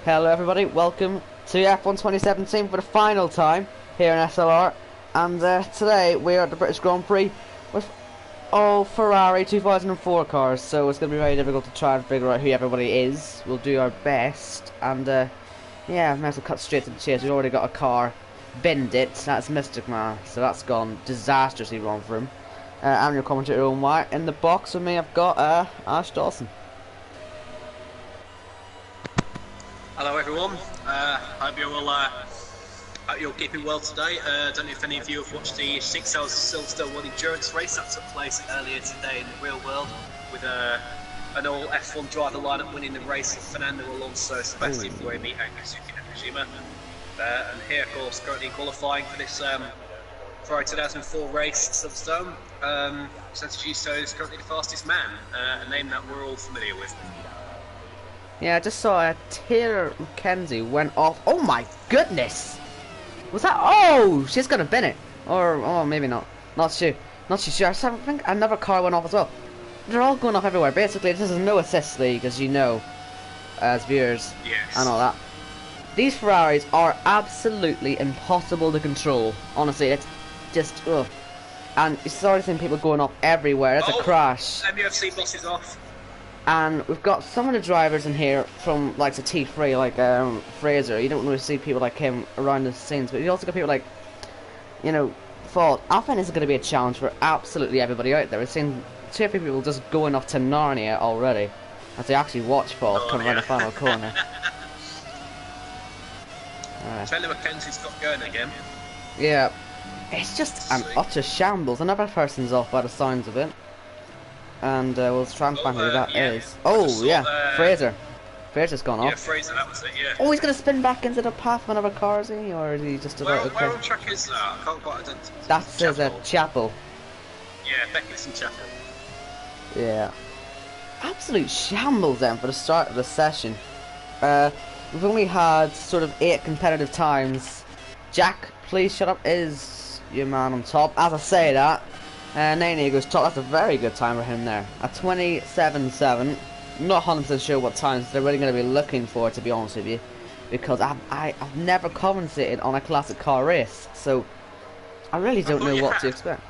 Hello everybody, welcome to F1 2017 for the final time here in SLR, and today we are at the British Grand Prix with all Ferrari 2004 cars, so it's going to be very difficult to try and figure out who everybody is. We'll do our best, and yeah, might as well cut straight to the chase. We've already got a car, Bendit, that's Mystic Man, so that's gone disastrously wrong for him. I'm your commentator Owen White. In the box with me I've got Ash Dawson. Hello everyone, hope you're keeping well today. Don't know if any of you have watched the 6 hours of Silverstone 1 endurance race that took place earlier today in the real world, with an all F1 driver lineup winning the race: Fernando Alonso, Sebastian Buemi and Kazuki Nakajima. And here, of course, currently qualifying for this Ferrari 2004 race at Silverstone. Santos Justo is currently the fastest man, a name that we're all familiar with. Yeah, I just saw Taylor McKenzie went off. Oh my goodness! Was that? Oh, she's gonna bin it, or oh maybe not. Not sure. I think another car went off as well. They're all going off everywhere. Basically, this is no assist league, as you know, as viewers, yes, and all that. These Ferraris are absolutely impossible to control. Honestly, it's just ugh. And you started seeing people going off everywhere. It's a crash. MUFC bosses off. And we've got some of the drivers in here from like the T3, like Fraser. You don't really see people like him around the scenes, but you also got people like, you know, Ford. I think this is going to be a challenge for absolutely everybody out there. We've seen 2 or 3 people just going off to Narnia already, as they actually watch Ford come around the final corner. Taylor McKenzie's got going again. Yeah, it's just an utter shambles. Another person's off by the signs of it. And we'll try and find who that is. Oh, yeah, Fraser. Fraser's gone off. Yeah, Fraser, that was it, yeah. Oh, he's going to spin back into the path of another car, is he? Or is he just about okay? Where on track is that? I can't quite identify. That says a Chapel. Yeah, Beckington Chapel. Yeah. Absolute shambles then for the start of the session. We've only had sort of 8 competitive times. Jack, please shut up, is your man on top. As I say that, Nene goes top. That's a very good time for him there. A 27.7. I'm not 100% sure what times they're really going to be looking for, to be honest with you, because I've never commentated on a classic car race, so I really don't know what to expect.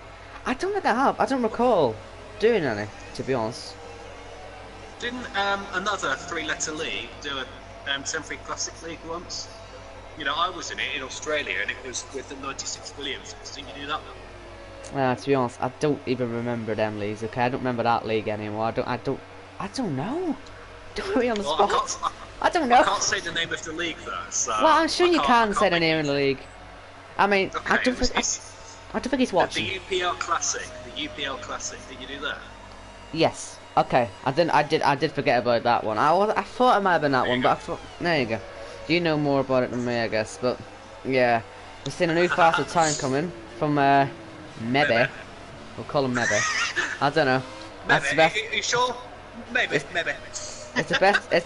I don't think I have. I don't recall doing any, to be honest. Didn't another 3-letter league do a temporary classic league once? You know, I was in it in Australia, and it was with the 96 Williams. Didn't you do that? To be honest, I don't even remember them leagues. Okay, I don't remember that league anymore. I don't know. Don't put me on the spot. I don't know. I can't say the name of the league though. So well, I'm sure you can say the name of the league. I mean, okay, I don't think he's watching. The UPL Classic. The UPL Classic. Did you do that? Yes. Okay. I did forget about that one. I thought it might have been that one, but I thought. There you go. You know more about it than me, I guess. But yeah, we've seen a new faster time coming from Maybe. We'll call him Maybe. I don't know. That's the best. Are you sure? Maybe. It's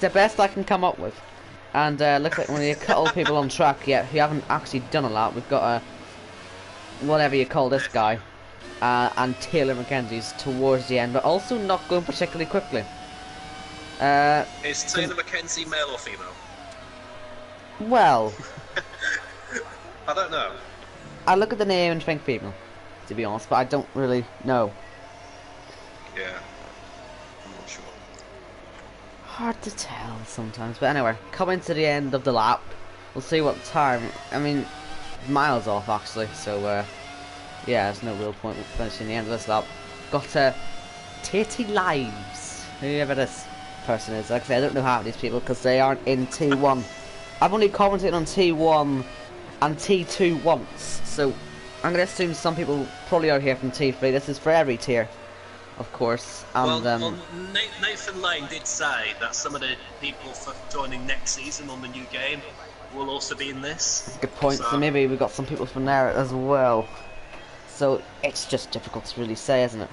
the best I can come up with. And looks like when you cut all people on track yet who haven't actually done a lot, we've got whatever you call this guy, and Taylor McKenzie's towards the end, but also not going particularly quickly. Is Taylor McKenzie male or female? Well, I don't know. I look at the name and think female, to be honest, but I don't really know. Yeah, I'm not sure. Hard to tell sometimes, but anyway, coming to the end of the lap, we'll see what time. I mean, miles off actually, so yeah, there's no real point in finishing the end of this lap. Got Tatey Lives, whoever this person is. Like I say, I don't know half of these people because they aren't in T1. I've only commented on T1 and T2 once, so I'm going to assume some people probably are here from T3. This is for every tier, of course. And, well, Nathan Lane did say that some of the people for joining next season on the new game will also be in this. That's a good point. So maybe we've got some people from there as well. So it's just difficult to really say, isn't it?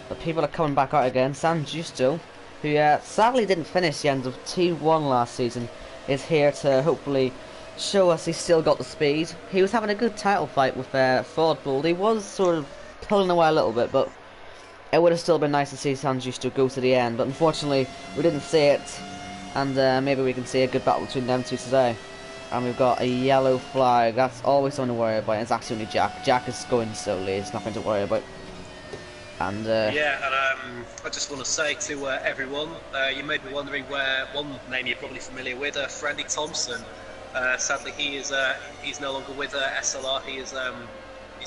But people are coming back out again. San Justo, who sadly didn't finish the end of T1 last season, is here to hopefully show us he's still got the speed. He was having a good title fight with Ford Bull. He was sort of pulling away a little bit, but it would have still been nice to see San Justo go to the end. But unfortunately, we didn't see it. and maybe we can see a good battle between them two today. And we've got a yellow flag. That's always something to worry about. It's actually only Jack. Jack is going slowly. It's nothing to worry about. And yeah, and I just want to say to everyone, you may be wondering where one name you're probably familiar with, Freddie Thompson. Sadly, he's no longer with SLR. He's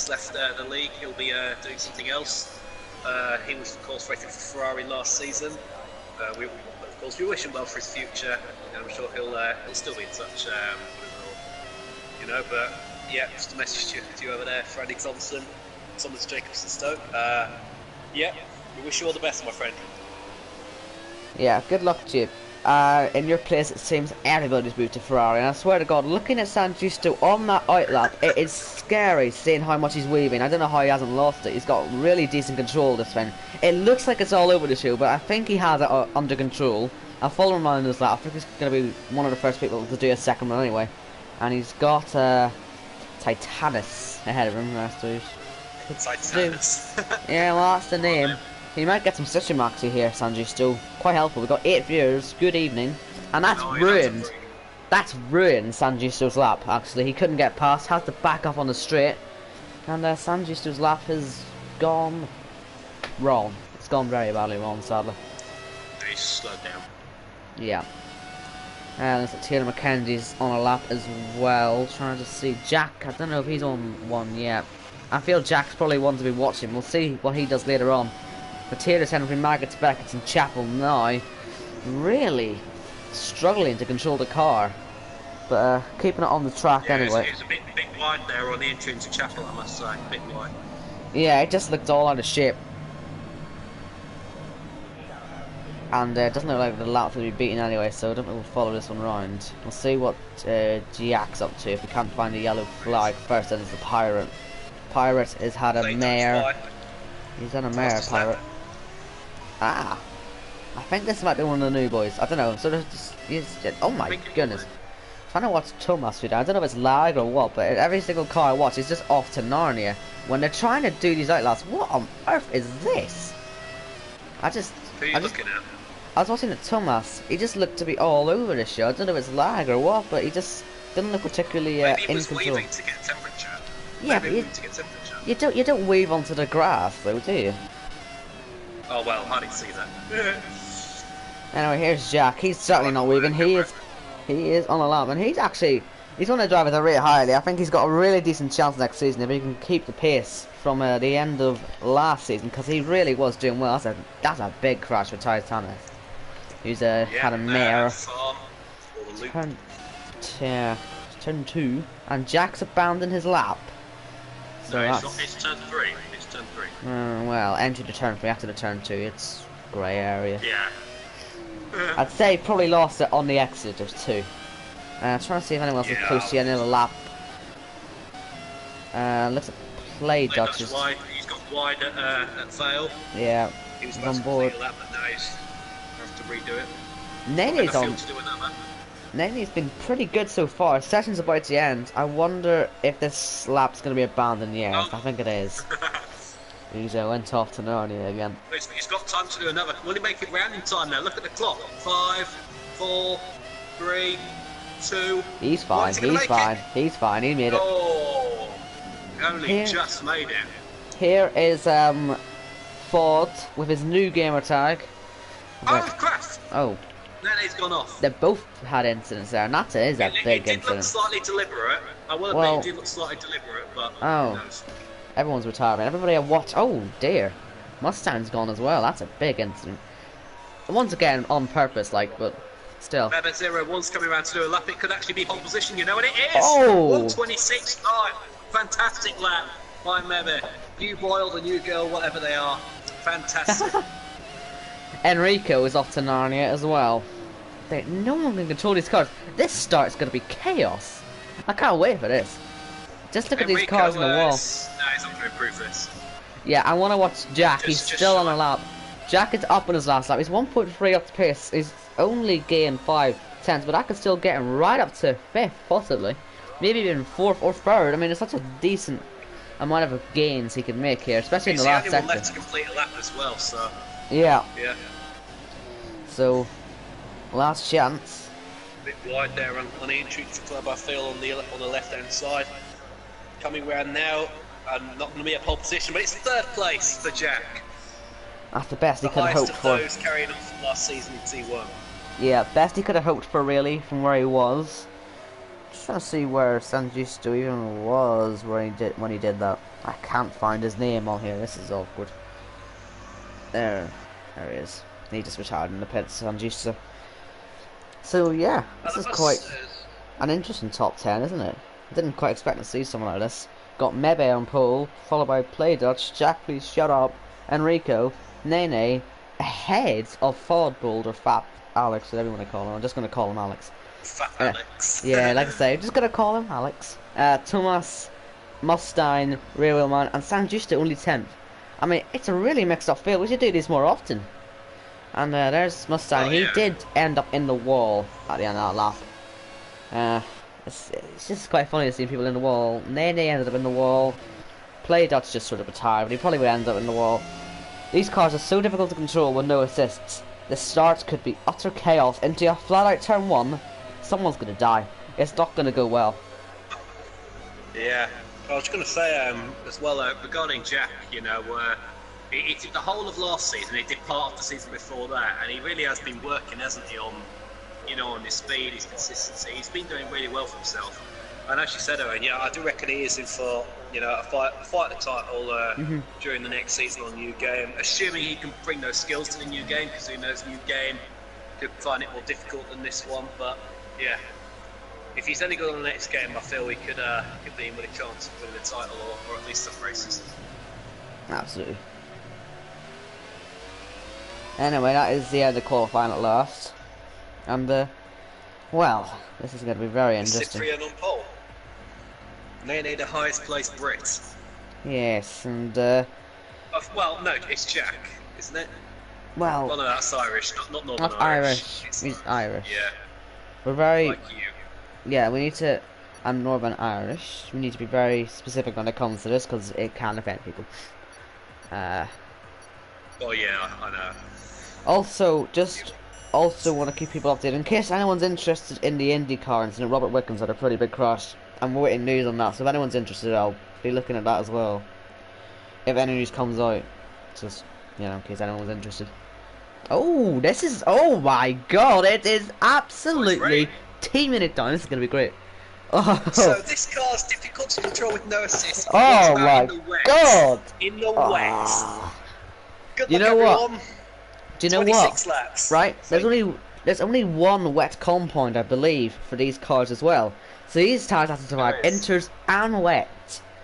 left the league. He'll be doing something else. He was, of course, racing for Ferrari last season. Of course, we wish him well for his future, and I'm sure he'll still be in touch. You know, but yeah, just a message to you over there, Freddie Thompson, Thomas Jacobson Stoke. Yeah, we wish you all the best, my friend. yeah, good luck to you. In your place, it seems everybody's moved to Ferrari, and I swear to God, looking at San Giusto on that outlap, it is scary seeing how much he's weaving. I don't know how he hasn't lost it. He's got really decent control this thing. It looks like it's all over the show, but I think he has it under control. I'll follow him on his lap. I think he's going to be one of the first people to do a second run anyway. And he's got Titanus ahead of him. Titanus. Yeah, well, that's the name. He might get some Stitcher Maxi here, San Giusto. Quite helpful. We've got 8 viewers. Good evening. And that's ruined. That's ruined San Giusto's lap, actually. He couldn't get past. Has to back up on the straight. And San Giusto's lap has gone wrong. It's gone very badly wrong, sadly. He's slowed down. Yeah. And looks like Taylor McKenzie's on a lap as well. Trying to see Jack. I don't know if he's on one yet. I feel Jack's probably one to be watching. We'll see what he does later on. But Taylor's heading from Maggots, Beckett's and Chapel now. Really struggling to control the car. But keeping it on the track anyway. It's a bit wide there on the entry into Chapel, I must say. A bit wide. Yeah, it just looked all out of shape. And it doesn't look like the lap will be beaten anyway, so I don't know if we'll follow this one round. We'll see what Jack's up to. If we can't find the yellow flag first, then it's the Pirate. Pirate has had a mare. He's had a mare, Pirate. Ah, I think this might be one of the new boys. I don't know. So oh my goodness. I'm trying to watch Thomas do that. I don't know if it's lag or what, but every single car I watch is just off to Narnia. When they're trying to do these outlaps, what on earth is this? Who are you looking at? I was watching Thomas. He just looked to be all over the show. I don't know if it's lag or what, but he just didn't look particularly Maybe he in was control. weaving to get temperature. Yeah, Maybe but to get temperature. you don't weave onto the grass though, do you? Oh well, I didn't see that. Anyway, here's Jack. He's certainly not weaving. He is on a lap, and he's one of the drivers I rate highly. I think he's got a really decent chance next season if he can keep the pace from the end of last season, because he really was doing well. That's a big crash for Titanus, who's had a mare. Turn 2, and Jack's abandoned his lap. So no, it's turn 3. It's turn 3. Well, entry to turn 3 after the turn 2. It's grey area. Yeah. I'd say he probably lost it on the exit. There's 2. Trying to see if anyone else is close to the end of the lap. Looks like play Dutch. Wide. He's got wide at Vale. Yeah. He was on board. Lap, but now he's have to redo it. Nene's on. Nene's been pretty good so far. Session's about to end. I wonder if this lap's going to be abandoned. Yes, I think it is. He's went off to Narnia again. He's got time to do another. Will he make it round in time now? Look at the clock. 5, 4, 3, 2. He's fine. He's fine. He's fine. He made it. Oh, only just made it. Here is Ford with his new gamer tag. Oh, crashed. Oh. Nene's gone off. They both had incidents there, and that is a big It incident. did look slightly deliberate. I will admit it did look slightly deliberate, but who knows? Everyone's retiring. Everybody I watch. Oh dear, Mustang's gone as well. That's a big incident. Once again, on purpose, but still. Mebe 01's coming around to do a lap. It could actually be pole position, you know, and it is. Oh! 126.9. Fantastic lap by Mebe. New boy, the new girl, whatever they are. Fantastic. Enrico is off to Narnia as well. No one can control these cars. This start's going to be chaos. I can't wait for this. Just look at these cars in the wall. No, he's not going to improve this. Yeah, I want to watch Jack. He's still on a lap. Jack is up on his last lap. He's 1.3 up the pace. He's only gained 5 tenths, but I could still get him right up to 5th, possibly. Maybe even 4th or 3rd. I mean, it's such a decent amount of gains he can make here, especially in the last sector. He's the only one left to complete a lap as well, so... Yeah. Yeah. So, Last chance. A bit wide there on the entry to the club, I feel, on the left-hand side. Coming round now, not going to be a pole position, but it's third place for Jack. That's the best he The could have highest hoped of for. those carrying on from last season in T1. Yeah, best he could have hoped for, really, from where he was. Just trying to see where Sanjusto even was when he did that. I can't find his name on here. This is awkward. There he is. He just retired in the pits, Sanjusto. So yeah, this is quite an interesting top 10, isn't it? I didn't quite expect to see someone like this. Got Mebe on pole, followed by Play Dutch, Jack Please Shut Up, Enrico, Nene, ahead of Fodbold or Fat Alex, whatever you want to call him. I'm just going to call him Alex. Fat Alex. Yeah, like I say, just going to call him Alex. Thomas, Mustaine, Rear Wheelman, and Sanjusto only 10th. I mean, it's a really mixed up field. We should do these more often. And there's Mustaine. Oh, yeah. He did end up in the wall at the end of that lap. It's just quite funny to see people in the wall. Nene ended up in the wall. Play Dutch just sort of retired, but he probably would end up in the wall. These cars are so difficult to control with no assists. The start could be utter chaos into a flat-out turn 1. Someone's going to die. It's not going to go well. Yeah, I was going to say as well regarding Jack, you know, he did the whole of last season, he did part of the season before that, and he really has been working, hasn't he, on, you know, on his speed, his consistency. He's been doing really well for himself. And as you said, Owen, yeah, I do reckon he is in for, you know, a fight the title during the next season on New Game, assuming he can bring those skills to the New Game, because who knows, New Game could find it more difficult than this one. But yeah, if he's any good on the next game, I feel he could be in with a chance of winning the title or at least some races. Absolutely. Anyway, that is the end of qualifying at last. And, well, this is going to be very interesting. Cyprian on pole. Nene, the highest placed Brit. Yes, and, well, no, it's Jack, isn't it? well, Well, no, that's Irish, not Northern not Irish. Irish. He's Irish. Yeah, We're very, like you. yeah, we need to, I'm Northern Irish. We need to be very specific when it comes to this, because it can offend people. Oh yeah, I know. Also want to keep people updated in case anyone's interested in the IndyCar incident. Robert Wickens had a pretty big crash. I'm waiting news on that, so if anyone's interested, I'll be looking at that as well. If any news comes out, just, you know, in case anyone's interested. Oh, this is, oh my god, it is absolutely teaming it down. This is going to be great. Oh. So this car's difficult to control with no assist. Oh my god! In the west. Good You luck, know what? everyone. Do you know 26 what? laps. Right, there's only one wet compound, I believe, for these cars as well. So these tires have to survive inters and wet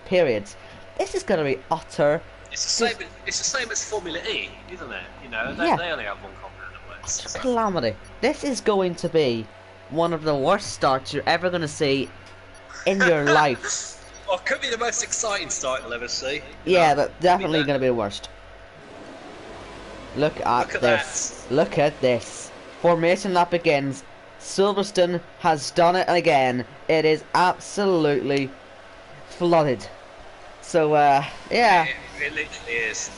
periods. This is going to be utter. It's the same as Formula E, isn't it? You know, they only have one compound at wet. So. Calamity. This is going to be one of the worst starts you're ever going to see in your life. Well, it could be the most exciting start you'll ever see. Yeah, but definitely going to be the worst. Look at this. That. Look at this. Formation lap begins. Silverstone has done it again. It is absolutely flooded. So, yeah. It literally is.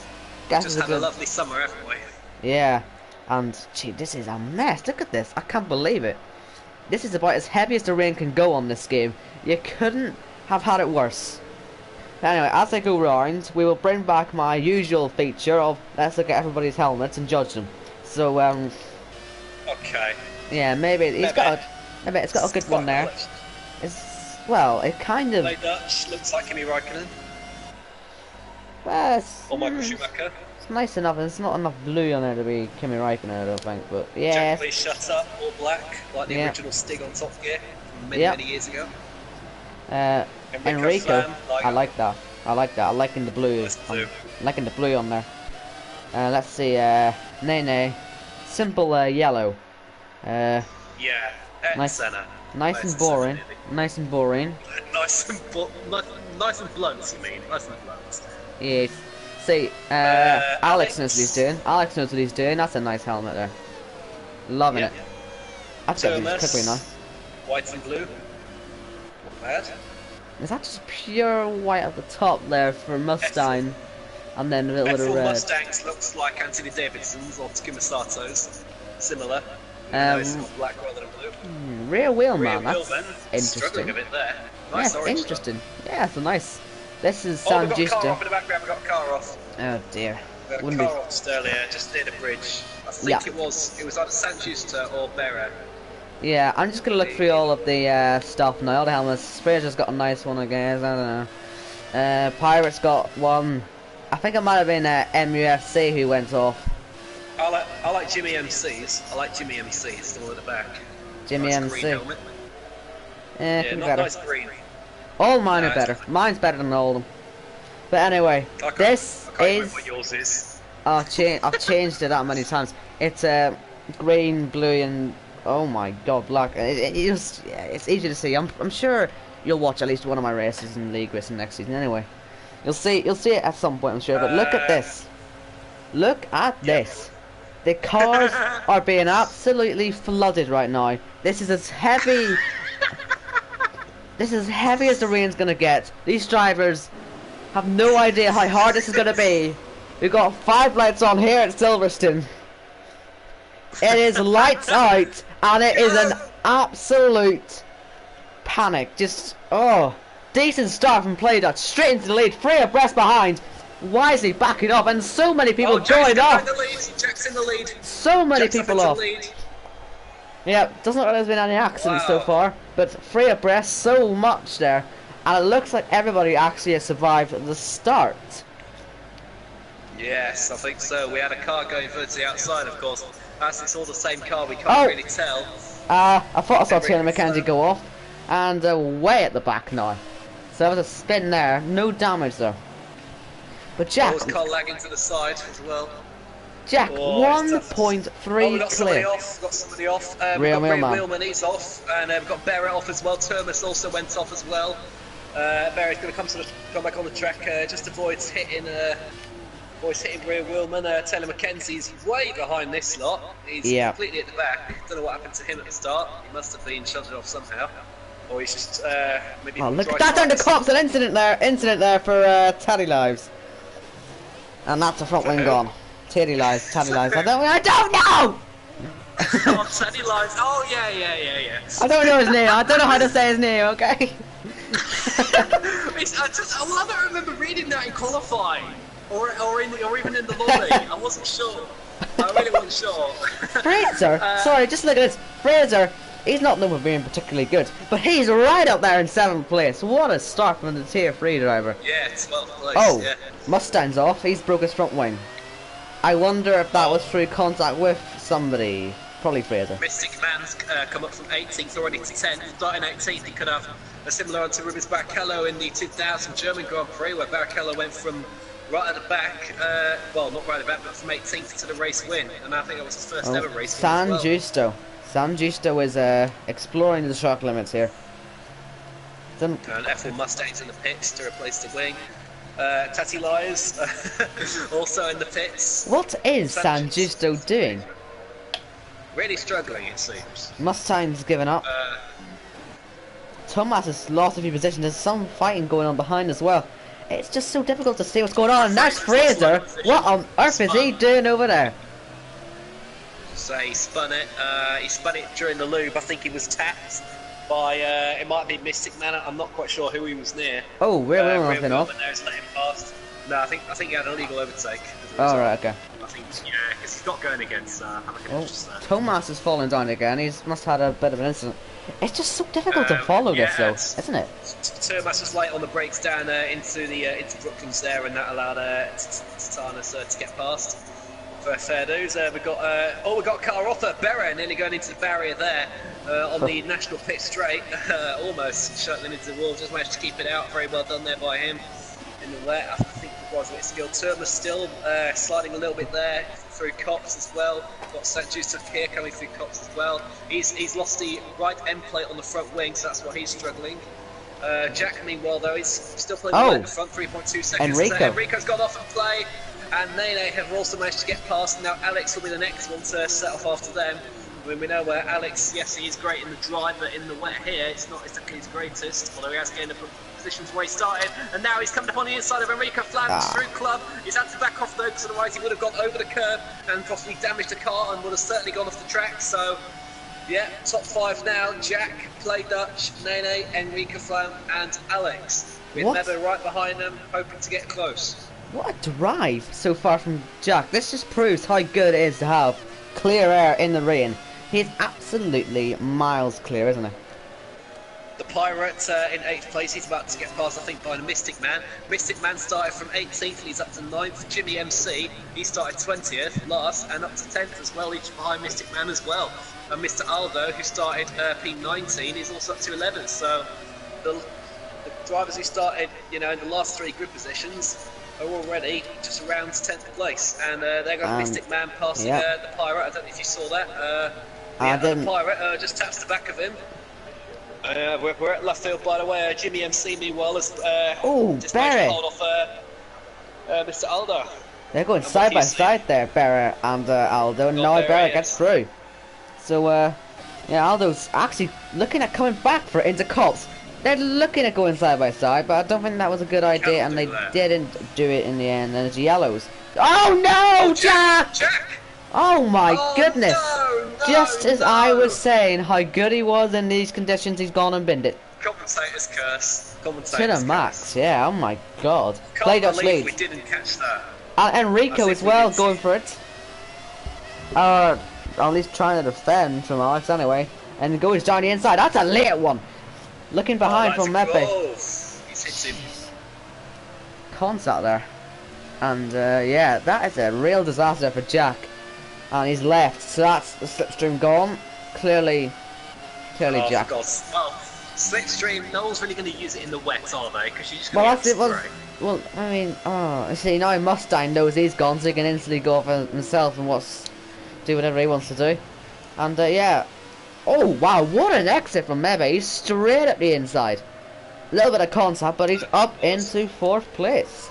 Guys, Just had a lovely summer, haven't we? Yeah. And, gee, this is a mess. Look at this. I can't believe it. This is about as heavy as the rain can go on this game. You couldn't have had it worse. Anyway, as I go round, we will bring back my usual feature of let's look at everybody's helmets and judge them. So, Okay. yeah, maybe it's got a good one there. It's, well, it kind of. Play Dutch looks like Kimi Raikkonen Well, it's, or Michael Schumacher. it's nice enough. There's not enough blue on there to be Kimi Raikkonen, I don't think. But Jack, yeah, please shut up. All black, like the original Stig on Top Gear from many years ago. Enrico, Flam, I like that. I like that. I liking the blue. Nice blue. Liking the blue on there. Let's see. Nene, simple yellow. Yeah. Nice. Senna. Nice and boring. Nice and boring. Nice and blunt, you mean? Nice and blunt. Yes. See, Alex knows what he's doing. Alex knows what he's doing. That's a nice helmet there. Loving it. That's got to be quickly now. White and blue. Not bad. Is that just pure white at the top there for Mustaine? And then a little bit of F4 red. Mustangs looks like Anthony Davidson's or Takuma Sato's. Similar. No, it's got black rather than blue. Rear wheel Rear man, wheel, that's struggling interesting. a bit there. Nice Yeah, orange interesting. Yeah, it's a nice. This is Oh, San we've got a car Justo. off in the background, we've got a car off. Oh dear. We had a Wouldn't be. car off just earlier, just near the bridge. I think it was either San Justo or Berra. Yeah, I'm just gonna look through all of the stuff now. All the helmets. Fraser's got a nice one, I guess. I don't know. Pirate's got one. I think it might have been MUFC who went off. I like Jimmy MC's. I like Jimmy MC's, the one at the back. Jimmy nice MC. Green helmet. Yeah, Yeah, could be not better. nice green. All mine are it's better. different. Mine's better than all of them. But anyway, this I can't is. remember what yours is. I've changed it that many times. It's green, blue, and oh my god, black. It's easy to see. I'm sure you'll watch at least one of my races in League Racing next season. Anyway, you'll see it at some point, I'm sure. But look at this. Look at this. The cars are being absolutely flooded right now. This is as heavy. This is as heavy as the rain's gonna get. These drivers have no idea how hard this is gonna be. We've got 5 lights on here at Silverstone. It is lights out, and it is an absolute panic. Just, decent start from Playdot, straight into the lead, 3 abreast behind, wisely backing up, and so many people joined off. Jack's in the lead. So many Jack's people off. Yeah, doesn't look like there's been any accidents so far, but 3 abreast, so much there, and it looks like everybody actually has survived the start. Yes, I think so. We had a car going further to the outside, of course. As it's all the same car, we can't really tell. I thought I saw Taylor McKenzie go off, and way at the back now. So there was a spin there, no damage though. But Jack, This car lagging to the side as well. Jack, Oh, 1.3 we got somebody clear. off. Got somebody off. Rear We've got wheel man. Wheelman, he's off, and we've got Barrett off as well. Termus also went off as well. Barrett's going to come back on the track, just avoids hitting. Rear wheelman. Taylor McKenzie's way behind this lot. He's completely at the back. Don't know what happened to him at the start. He must have been shunted off somehow, or he's just maybe. Oh, look at that down the cops! An incident there for Taddy Lives, and that's a front wing gone. Taddy Lives. I don't know. Oh, Teddy Lives. Oh, yeah. I don't know his name. I don't know how to say his name. Okay. I don't remember reading that in qualifying, or even in the lobby. I wasn't sure. I really wasn't sure. Fraser. Sorry, just look at this. Fraser. He's not known for being particularly good, but he's right up there in 7th place. What a start from the Tier 3 driver. Yeah, 12th place. Oh, yeah. Mustang's off. He's broke his front wing. I wonder if that was through contact with somebody. Probably Fraser. Mystic Man's come up from 18th already to 10th. Starting 18th, he could have a similar one to Rubens Barrichello in the 2000 German Grand Prix, where Barrichello went from right at the back, well, not right at the back, but from 18th to the race win. And I think it was his first ever race win. San Justo. San Justo is exploring the track limits here. And F1 Mustangs in the pits to replace the wing. Tati Lies also in the pits. What is San Justo doing? Really struggling, it seems. Mustang's given up. Thomas has lost a few positions. There's some fighting going on behind as well. It's just so difficult to see what's going on. And there's Fraser. What on earth is he doing over there? So he spun it. He spun it during the lube. I think he was tapped by. It might be Mystic Man. I'm not quite sure who he was near. Oh, rear wheel man off. There's let him past. No, I think he had an illegal overtake. Oh right, okay. I think because he's got going against Thomas is falling down again. He's must have had a bit of an incident. It's just so difficult to follow this though, isn't it? Thomas was late on the brakes down into Brooklands there, and that allowed Titanis to get past. For fair dues, we got a car off at Berra, nearly going into the barrier there on the national pit straight, almost shuttling into the wall. Just managed to keep it out. Very well done there by him. In the wet, I think it was a bit skilled. Turner's still sliding a little bit there through Cops as well. Got St. Joseph here coming through Cops as well. He's lost the right end plate on the front wing, so that's why he's struggling. Jack, meanwhile, though, he's still playing well in the front, 3.2 seconds. Enrico's got off and play, and Nene have also managed to get past. Now Alex will be the next one to set off after them. I mean, we know where Alex, yes, he is great in the dry, but in the wet here, it's not exactly his greatest. Although he has gained up positions where he started, and now he's coming up on the inside of Enrico Flam's through club. He's had to back off though, because otherwise he would have gone over the curb and possibly damaged the car and would have certainly gone off the track. So, yeah, top 5 now: Jack, Play Dutch, Nene, Enrico Flam, and Alex. With Mebo right behind them, hoping to get close. What a drive so far from Jack. This just proves how good it is to have clear air in the rain. He's absolutely miles clear, isn't he? The Pirate in 8th place, he's about to get passed, I think, by the Mystic Man. Mystic Man started from 18th and he's up to 9th. Jimmy MC, he started 20th, last, and up to 10th as well, each behind Mystic Man as well. And Mr. Aldo, who started P19, is also up to 11th. So the drivers who started, you know, in the last 3 grid positions are already just around 10th place. And there goes Mystic Man passing the Pirate. I don't know if you saw that. The Pirate just taps the back of him. We're at left field, by the way. Jimmy MC, meanwhile, has just managed to hold off Mr. Aldo. They're going side by side there, Barra and Aldo, and now Barra gets through. So, yeah, Aldo's actually looking at coming back for intercups. They're looking at going side by side, but I don't think that was a good idea, and they didn't do it in the end. And it's yellows. Oh no, Jack! Oh my goodness! Just as I was saying how good he was in these conditions, he's gone and binned it. Commentator's curse. To the max, yeah. Oh my god. Can't believe we didn't catch that. And Enrico as well, going for it. At least trying to defend from Alex anyway. And goes down the inside. That's a late one. Looking behind from Mepe. He's hit him. Contact there. And yeah, that is a real disaster for Jack. And he's left, so that's the slipstream gone. Clearly Jack. Well, slipstream, no one's really going to use it in the wet, are they? Because you just well, I mean, see, now Mustang knows he's gone, so he can instantly go for himself and do whatever he wants to do. And yeah. Oh wow, what an exit from Mebe. He's straight at the inside. A little bit of contact, but he's up into 4th place.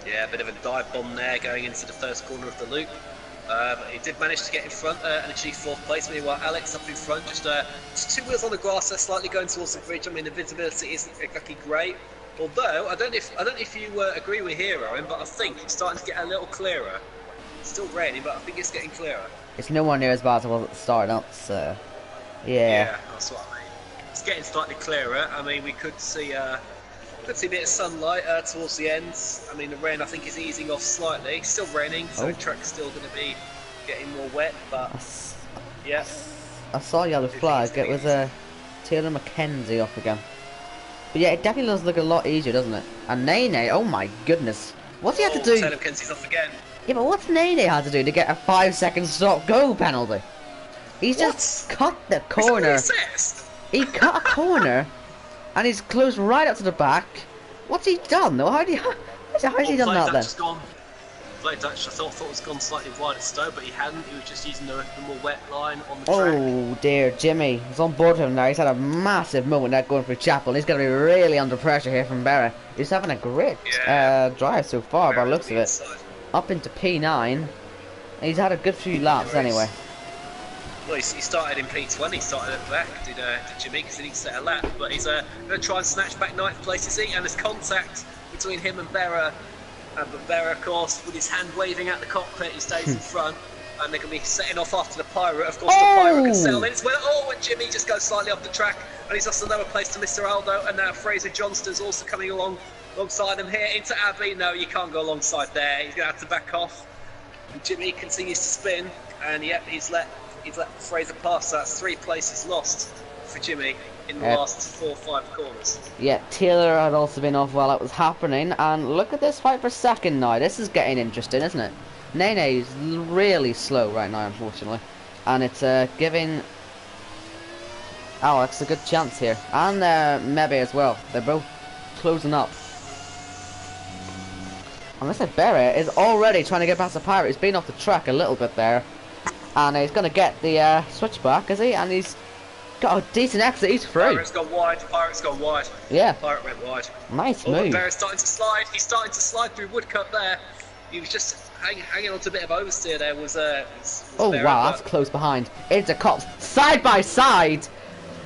Yeah, a bit of a dive bomb there going into the first corner of the loop. He did manage to get in front and achieve 4th place. Meanwhile, Alex up in front, just 2 wheels on the grass, slightly going towards the bridge. I mean, the visibility isn't exactly great. Although I don't know if you agree with here, Owen, but I think it's starting to get a little clearer. It's still raining, but I think it's getting clearer. It's nowhere near as bad as it was at the start, so yeah, that's what I mean. It's getting slightly clearer. I mean, we could see a bit of sunlight towards the end. I mean, the rain I think is easing off slightly. It's still raining, so the track's still going to be getting more wet. But yeah, I saw a yellow flag. It was Taylor McKenzie off again. But yeah, it definitely does look a lot easier, doesn't it? And Nene, oh my goodness, what's he had to do? Taylor McKenzie's off again. Yeah, but what's Nene had to do to get a 5-second stop-go penalty? He's just cut the corner. He cut a corner, and he's closed right up to the back. What's he done though? How's he done that then? Play Dutch, I thought was gone slightly wide at Stowe, but he hadn't. He was just using the more wet line on the track. Oh dear, Jimmy. He's on board with him now. He's had a massive moment there going through Chapel. He's going to be really under pressure here from Berra. He's having a great drive so far by the looks of it. Up into P9. He's had a good few laps anyway. Well, he started in P20, he started at the back, did Jimmy, because he didn't set a lap, but he's going to try and snatch back 9th place, is he? And there's contact between him and Berra. But Berra, of course, with his hand waving at the cockpit, he stays in front, and they're going to be setting off after the Pirate. Of course, the Pirate can settle in. And Jimmy just goes slightly off the track, and he's lost another place to Mr. Aldo, and now Fraser Johnston's also coming alongside him here into Abbey. No, you can't go alongside there. He's going to have to back off. And Jimmy continues to spin, and yep, he's let Fraser pass. So that's 3 places lost for Jimmy in the last 4 or 5 corners. Yeah, Taylor had also been off while that was happening, and look at this fight for second now. This is getting interesting, isn't it? Nene is really slow right now, unfortunately, and it's giving Alex a good chance here, and Mebe as well. They're both closing up. And listen, Berra is already trying to get past the Pirate. He's been off the track a little bit there, and he's going to get the switchback, is he? And he's got a decent exit. He's through. Pirate's gone wide. Yeah. Pirate went wide. Nice move. Berra's starting to slide. He's starting to slide through Woodcut there. He was just hanging on to a bit of oversteer there was Oh Ferrari, wow, but- that's close behind. It's a cut side by side,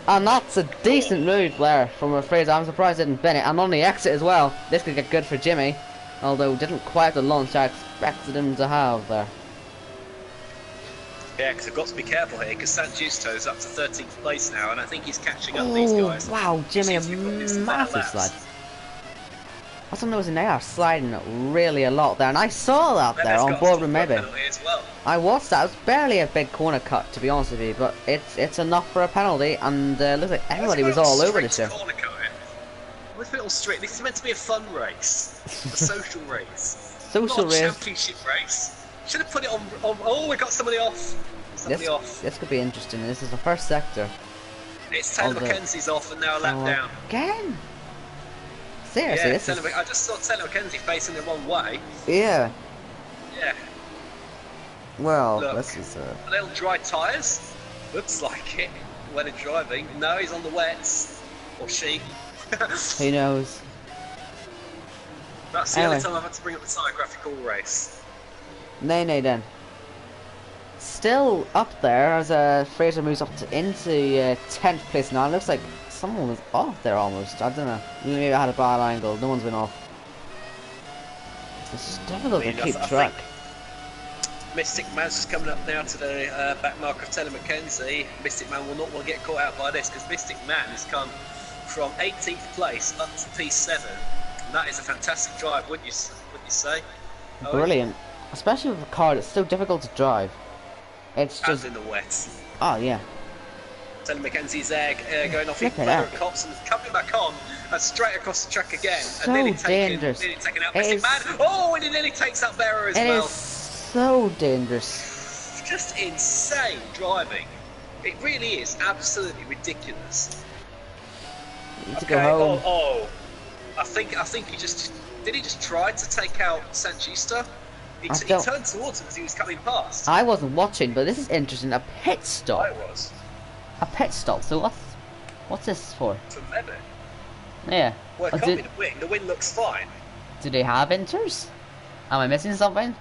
and that's a decent move there from Fraser. I'm surprised it didn't Bennett, and on the exit as well. This could get good for Jimmy, although didn't quite have the launch I expected him to have there. Yeah, because I've got to be careful here, because San Giusto's up to 13th place now, and I think he's catching up these guys. Wow, Jimmy, a He seems to be putting some better massive laps. slide. What's I'm noticing, they are sliding really a lot there, and I saw that there Mehmet's on got a board stop with for a maybe. penalty as well. I watched that. It was barely a big corner cut, to be honest with you, but it's enough for a penalty, and looks like everybody was all over the show. Corner cut it. Let's put it all straight. This is meant to be a fun race, a social race, Social not race. a championship race. Should have put it on. Oh, we got somebody off. Somebody off. This could be interesting. This is the first sector. It's Taylor Mackenzie's off, and now a lap down. Again? Seriously, Yeah, this is... I just saw Taylor Mackenzie facing the wrong way. Yeah. Yeah. Well, Look, this is... A little dry tyres. Looks like it when it's driving. No, he's on the wets. Or she. Who knows? That's the Anyway. only time I've had to bring up the tyre graphic all race. Nay, then. Still up there as Fraser moves up into 10th place now. It looks like someone was off there almost. I don't know. Maybe I had a bad angle. No one's been off. It's just difficult to keep track. Mystic Man's just coming up now to the back mark of Taylor Mackenzie. Mystic Man will not want to get caught out by this, because Mystic Man has come from 18th place up to P7. And that is a fantastic drive, wouldn't you say? Brilliant. Especially with a car that's so difficult to drive. It's As just... in the wet. Oh, yeah. Taylor Mackenzie's going off Flipping further heck. cops and coming back on and straight across the track again. So and dangerous. Nearly taking out It Mystic is- Man. Oh, and he nearly takes out Vera as It well. is so dangerous. Just insane driving. It really is absolutely ridiculous. You need to go home. Oh, I think he just did. He just try to take out Sanchista. He don't- turned towards him as he was coming past. I wasn't watching, but this is interesting. A pit I stop. was A pit stop. So what's this for? for Mehmet. Yeah. Well, it Oh, can't be the win. The win looks fine. do they have inters? Am I missing something?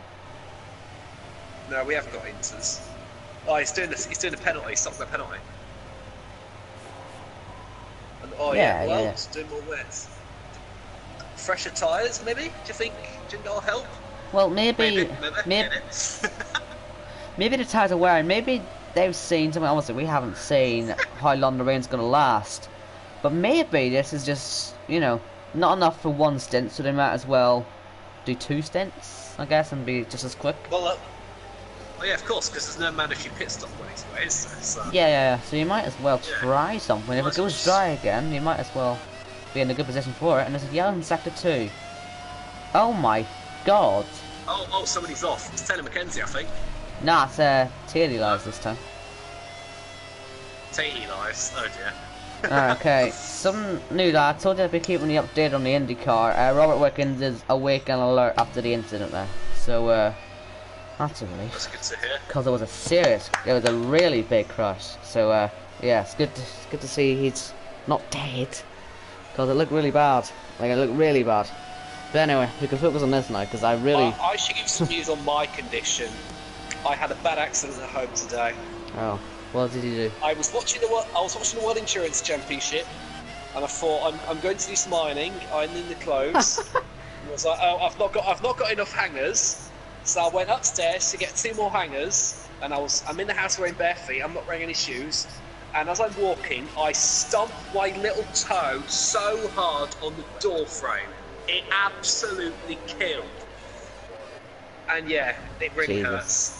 No, we haven't got inters. Oh, he's doing this. He's doing a penalty. He stopped the penalty. And, oh Yeah, well, yeah. it's doing more wets. Fresher tyres, maybe? Do you think that'll help? Well, maybe Mehmet, maybe, get it? maybe the tires are wearing. Maybe they've seen something. Obviously, we haven't seen how long the rain's gonna last. But maybe this is just, you know, not enough for one stint, so they might as well do 2 stints, I guess, and be just as quick. Well, oh yeah, of course, because there's no mandatory pit stop anyway, is there? So. Yeah. So you might as well Yeah. try something. If it goes dry again, you might as well be in a good position for it. And there's a yellow in sector 2. Oh my god. Oh, somebody's off. It's Taylor Mackenzie, I think. Nah, it's Thierry lives this time. Tatey lives. Oh dear. Okay, some news. I told you I'd be keeping the update on the IndyCar. Robert Wickens is awake and alert after the incident there. So, that's a relief. That's good to hear. Because it was a really big crash. So, yeah, it's good to see he's not dead. Because it looked really bad. Like, it looked really bad. But anyway, we can focus on this now, because I really... I should give some news on my condition. I had a bad accident at home today. Oh, what did you do? I was watching the World Endurance Championship, and I thought I'm going to do some ironing, ironing the clothes. And I was like, oh, I've not got enough hangers, so I went upstairs to get 2 more hangers, and I'm in the house wearing bare feet. I'm not wearing any shoes, and as I'm walking, I stumped my little toe so hard on the door frame, it absolutely killed. And yeah, it really Jesus. hurts.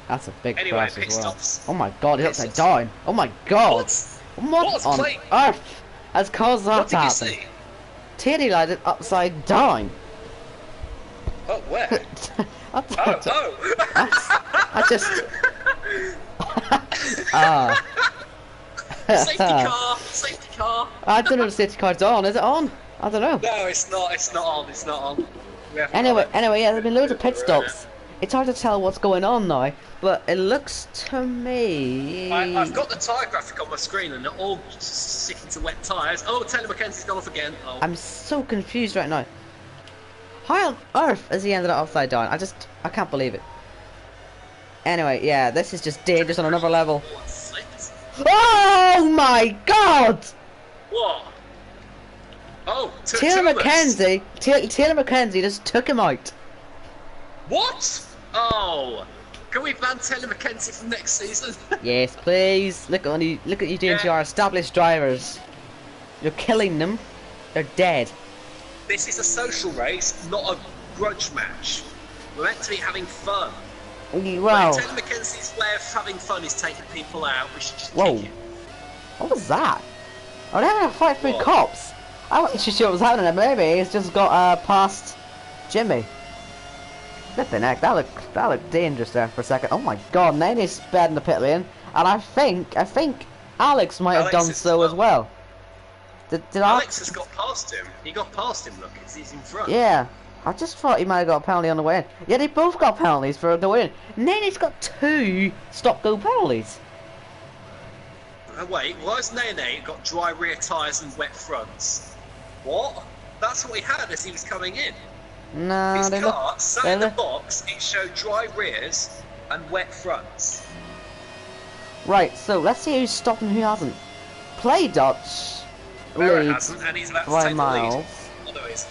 That's a big Anyway, crash pit as well. stops. Oh my god, Pit it's upside stops. down. Oh my god. What What on plate? earth has caused that What to did you happen? see? Teddy lied it upside down. Oh, where? I, Oh! I just... Safety car! I don't know if the safety car's on. Is it on? I don't know. No, it's not on. We haven't Anyway, got it. yeah, there've been loads of pit stops. It's hard to tell what's going on now, but it looks to me... I've got the tyre graphic on my screen and they're all sticking to wet tyres. Oh, Taylor Mackenzie's gone off again. Oh, I'm so confused right now. How on earth has he ended up upside down? I can't believe it. Anyway, yeah, this is just dangerous on another level. Oh my god! What? Oh, Taylor McKenzie just took him out. What? Oh, can we ban Taylor McKenzie from next season? Yes, please. Look at you doing to our established drivers. You're killing them. They're dead. This is a social race, not a grudge match. We're meant to be having fun. Wow. Taylor McKenzie's way of having fun is taking people out. We should just Whoa. kick him. What was that? Oh, they're having a fight through cops. I wasn't sure what was happening. Maybe he's just got past Jimmy. Flipping heck, that looked dangerous there for a second. Oh my god, now he's sped in the pit lane, and I think Alex might have done so as well. Did Alex has got past him. He got past him. Look, he's in front. Yeah, I just thought he might have got a penalty on the way in. Yeah, they both got penalties for the win. Nene's got 2 stop-go penalties. Wait, why has Nene got dry rear tyres and wet fronts? What? That's what he had as he was coming in. No, His car sat in the box. It showed dry rears and wet fronts. Right, so let's see who's stopped and who hasn't. Play Dutch Barrett leads hasn't, and he's about to by take the miles. lead. Although he's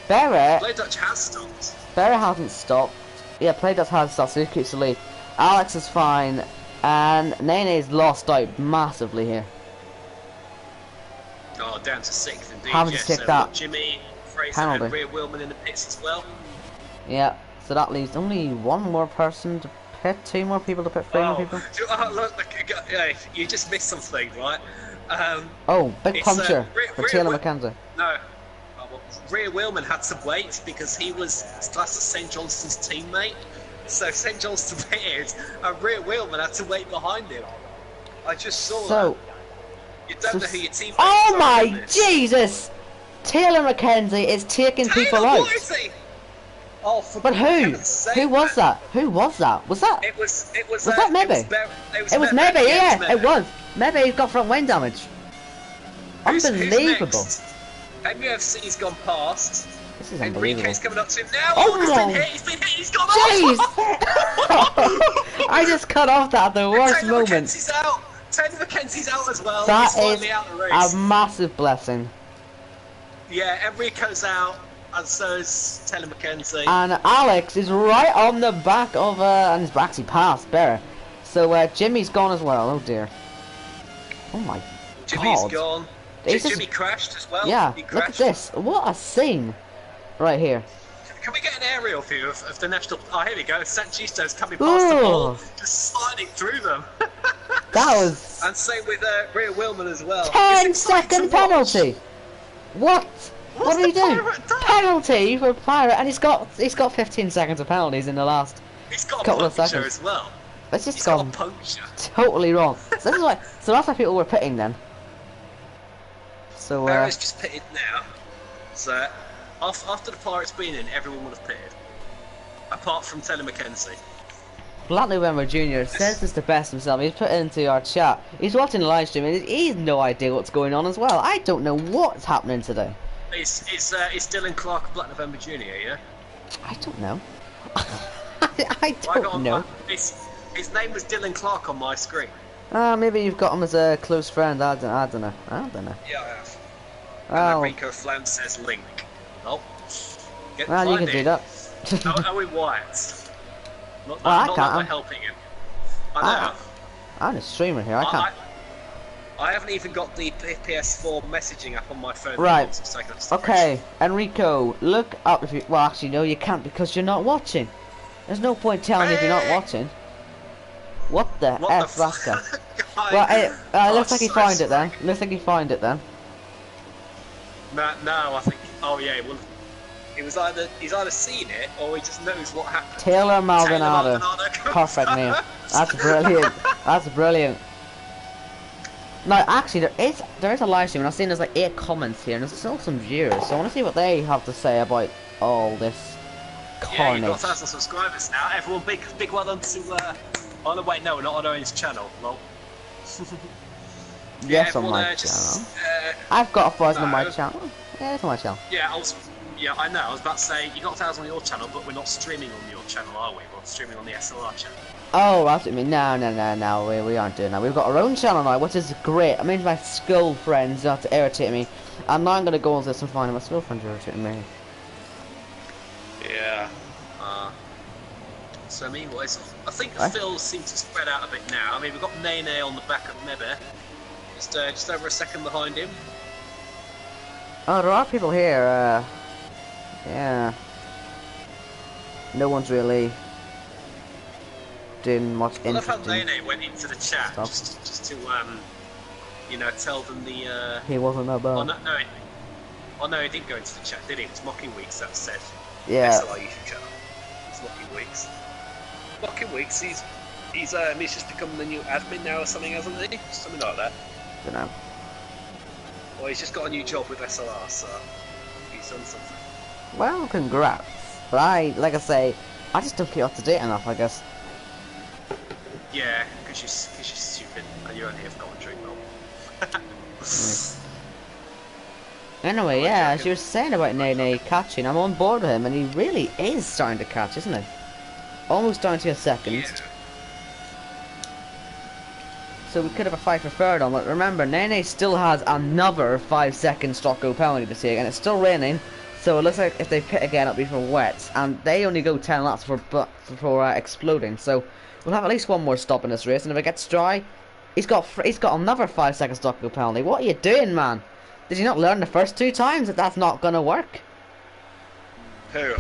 Barrett Dutch has stopped. hasn't stopped. Yeah, Play Dutch has stopped, so he keeps the lead. Alex is fine, and Nene's lost out massively here. Oh, down to 6th indeed. Having to take that Jimmy, Fraser, penalty. and Rhea Willman in the pits as well. Yeah, so that leaves only 1 more person to pit, 2 more people to pit, 3 more people. Look, yeah, you just missed something, right? Oh, big puncture for Taylor McKenzie. No. Rhea Willman had to wait because he was classed as St. Johnston's teammate. So St. Johnston pitted and Rhea Willman had to wait behind him. I just saw that. You don't know who your teammate is. Oh my Jesus! Taylor McKenzie is taking people out. What is he? Oh, for but who? Who was that? Who was that? Was that? Was that Maybe? It was Maybe, yeah, it was. Maybe he's got front wing damage. Unbelievable. Who's MUFC's gone past. This is unbelievable. Enrique's coming up to him now. Oh, he's been hit, he's gone Jeez! off! I just cut off that at the worst Taylor moment. McKenzie's out. Taylor McKenzie's out as well. That he's is out of the race. a massive blessing. Yeah, Enrique's out, and so is Taylor McKenzie. And Alex is right on the back of, and he's actually past Barrett. So Jimmy's gone as well. Oh dear. Oh my Jimmy's god. Gone. Jimmy crashed as well. Yeah, he look at this. What a scene. Right here. Can we get an aerial view of the national... Oh, here we go. Sanchisto's coming past the ball, just sliding through them. That was... And same with Rhea Willman as well. 10-second penalty. What? What did he do? Penalty for Pirate, and he's got 15 seconds of penalties in the last couple of seconds as well. It's just gone totally wrong. So this is why. So that's why people were pitting then. So Barrett's just pitted now. So after the Pirates been in, everyone would have pitted, apart from Taylor McKenzie. Black November Jr. says it's the best himself. He's put it into our chat. He's watching the live stream and he's no idea what's going on as well. I don't know what's happening today. It's Dylan Clark of Black November Jr. Yeah. I don't know. I don't know. His name was Dylan Clark on my screen. Maybe you've got him as a close friend. I don't know. Yeah, I have. Oh. And Rico Flam says Link. Nope. Well, you can do that. Are we white? Not I not can't. that we're helping him. I know. I'm a streamer here. I can't. I haven't even got the PS4 messaging app on my phone. Right. Okay, Enrico, look up if you. Well, actually, no, you can't because you're not watching. There's no point telling you if you're not watching. What the F, Rascal? Well, it looks like he found it then. Looks like he found it then. No, I think. Oh yeah, well, he's either seen it or he just knows what happened. Taylor Maldonado. Perfect name. That's brilliant. That's brilliant. Now, actually, there is a live stream, and I've seen there's like 8 comments here, and there's still some viewers. So I want to see what they have to say about all this carnage. Yeah, you've got 1,000 subscribers now. Everyone, big well done to. Oh no, wait, no, we're not on Owen's channel. Lol. Yes, on my channel. I've got a 1,000 on my channel. Yeah, it's on my channel. Yeah, I know. I was about to say, you got ours on your channel, but we're not streaming on your channel, are we? We're streaming on the SLR channel. Oh, that's what I mean. No, we aren't doing that. We've got our own channel now, which is great. I mean, my school friends not to irritate me. And now I'm going to go on this and find my school friends irritating me. Yeah. So, I mean, I think the fields seem to spread out a bit now. I mean, we've got Nene on the back of Mebe. Just over a second behind him. Oh, there are people here. Yeah. No one's really doing much interesting. I love how Nene went into the chat just to you know, tell them the. He wasn't that bad. Oh no, he didn't go into the chat, did he? It was Mocking Weeks that said. Yeah. SLR YouTube channel. It's Mocking Weeks. Mocking Weeks. He's just become the new admin now or something, hasn't he? Something like that. Don't know. Well, he's just got a new job with SLR, so he's done something. Well, congrats. But like I say, I just don't keep up to date enough, I guess. Yeah, because you're stupid and you're only here for commentary, Bob. Anyway, yeah, as you were saying about Nene catching, I'm on board with him, and he really is starting to catch, isn't he? Almost down to a second. Yeah. So we could have a fight for third on, but remember, Nene still has another 5-second stock go penalty to take, and it's still raining, so it looks like if they pit again, it'll be for wets, and they only go 10 laps for exploding, so we'll have at least one more stop in this race, and if it gets dry, he's got another 5-second stock go penalty. What are you doing, man? Did you not learn the first 2 times that that's not gonna work? Who?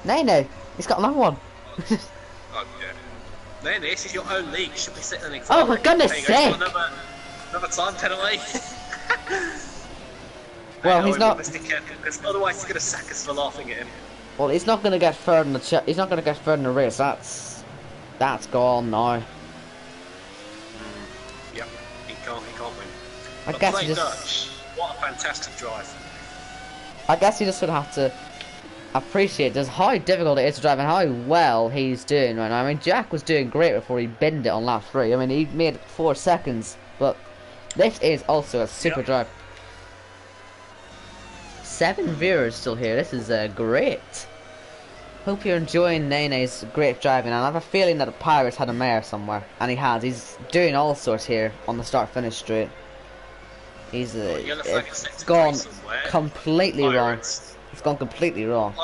Nene, he's got another one. Oh, yeah. Nene, this is your own league. You should be setting an Oh, example. for goodness sake! Another time penalty. Well, he's not. Must be careful, because otherwise he's going to sack us for laughing at him. Well, he's not gonna get third in the he's not gonna get third in the race. That's gone now. Yep, he can't win. I But guess play he just. Dutch. What a fantastic drive. I guess you just sort of have to appreciate just how difficult it is to drive and how well he's doing right now. I mean, Jack was doing great before he binned it on lap 3. I mean, he made 4 seconds, but this is also a super drive. 7 viewers still here. This is great. Hope you're enjoying Nene's great driving, and I have a feeling that the Pirates had a mare somewhere, and he has. He's doing all sorts here on the start-finish straight. He's it's gone completely wrong. It's gone completely wrong.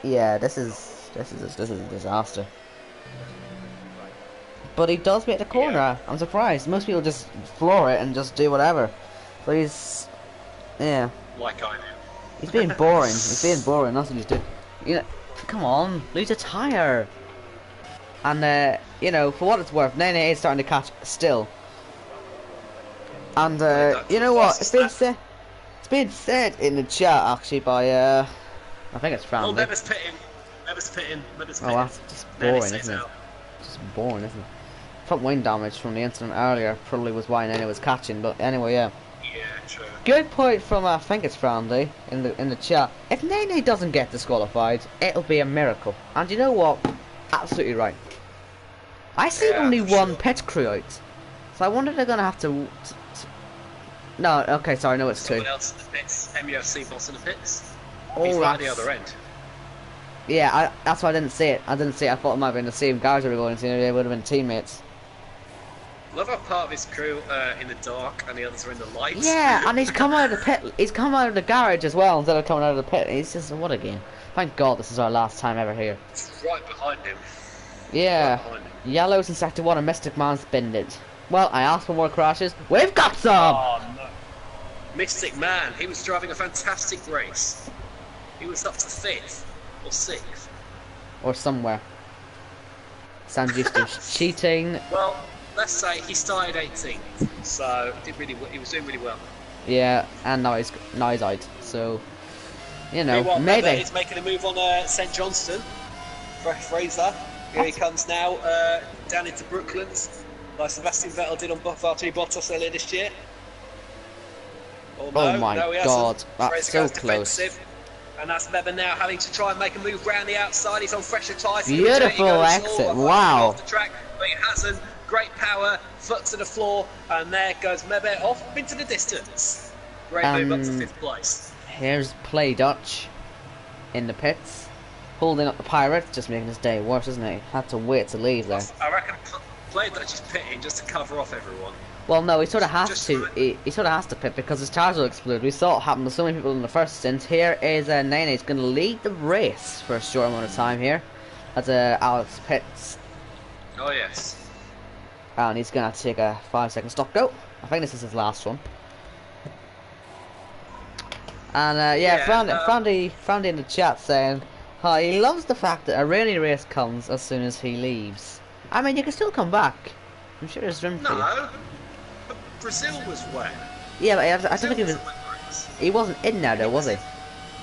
Yeah, this is a disaster. But he does make the corner. Yeah. I'm surprised. Most people just floor it and just do whatever. But he's, yeah. Like I do. He's being boring. He's being boring. That's what he's doing. You know, come on, lose a tire. And you know, for what it's worth, Nene is starting to catch still. And you know what? It's been said in the chat actually by I think it's Fran. Oh, Mebe's pitting. Oh, that's just boring, isn't it? Just boring, isn't it? Front wing damage from the incident earlier probably was why Nene was catching. But anyway, yeah. Yeah, true. Good point from I think it's Frandy in the chat. If Nene doesn't get disqualified, it'll be a miracle. And you know what? Absolutely right. I see only one pit crew out, so I wonder if they're gonna have to. No, okay, sorry, no, it's 2. Someone else in the pits. MUFC boss in the pits. Oh, he's right at the other end. Yeah, that's why I didn't see it. I thought it might have been the same guys who were going to. They would have been teammates. Love how part of his crew in the dark and the others are in the light. Yeah, and he's come out of the pit. He's come out of the garage as well instead of coming out of the pit. He's just, what a game. Thank God this is our last time ever here. It's right behind him. Yeah. Right behind him. Yellows in Sector 1 and Mystic Man's binned it. Well, I asked for more crashes. We've got some! Oh, no. Mystic Man, he was driving a fantastic race. He was up to 5th or 6th. Or somewhere. Sanji's cheating. Well, let's say he started 18th, so he was doing really well. Yeah, and now he's out. So, you know, meanwhile, maybe he's making a move on St Johnston. Fraser, here he comes now down into Brooklands, like Sebastian Vettel did on Valtteri Bottas earlier this year. Oh my God, that's so close. And that's Mebe now having to try and make a move round the outside. He's on fresher tyres. Beautiful exit, wow. Off the track, but he hasn't. Great power, foot to the floor, and there goes Mebe off into the distance. Great move up to 5th place. here's Play Dutch in the pits, holding up the Pirate, just making his day worse, isn't he? Had to wait to leave there. I reckon Play Dutch is pitting just to cover off everyone. Well, no, he sort of has to. He sort of has to pit because his tires will explode. We saw it happen to so many people in the first stint. Here is Nene's going to lead the race for a short amount of time here. That's Alex pits. Oh yes. And he's going to have to take a 5-second stop go. I think this is his last one. And yeah, Frandy in the chat saying, "Hi, he loves the fact that a rainy race comes as soon as he leaves." I mean, you can still come back. I'm sure there's room for you. No, but Brazil was wet. Yeah, but I don't think he wasn't in there though, was he?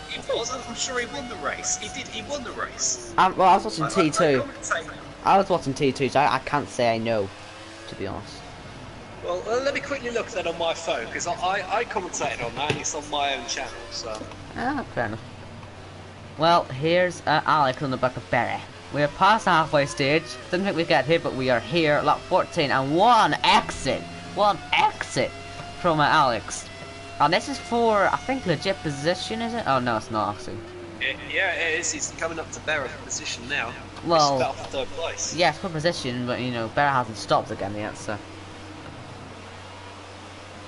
He was. I'm sure he won the race. He did. He won the race. Well, I was watching T2. I was watching T2, so I can't say I know, to be honest. Well, let me quickly look at that on my phone, because I commentated on that, and it's on my own channel, so... Ah, fair enough. Well, here's Alex on the back of Barry. We're past the halfway stage. Didn't think we'd get here, but we are here, lap 14, and one exit from Alex. And this is for, I think, legit position, is it? Oh, no, it's not, actually. Yeah, it is. He's coming up to Barra for position now. Well, it's for third place. Yeah, it's for position, but, you know, Barra hasn't stopped again yet, so...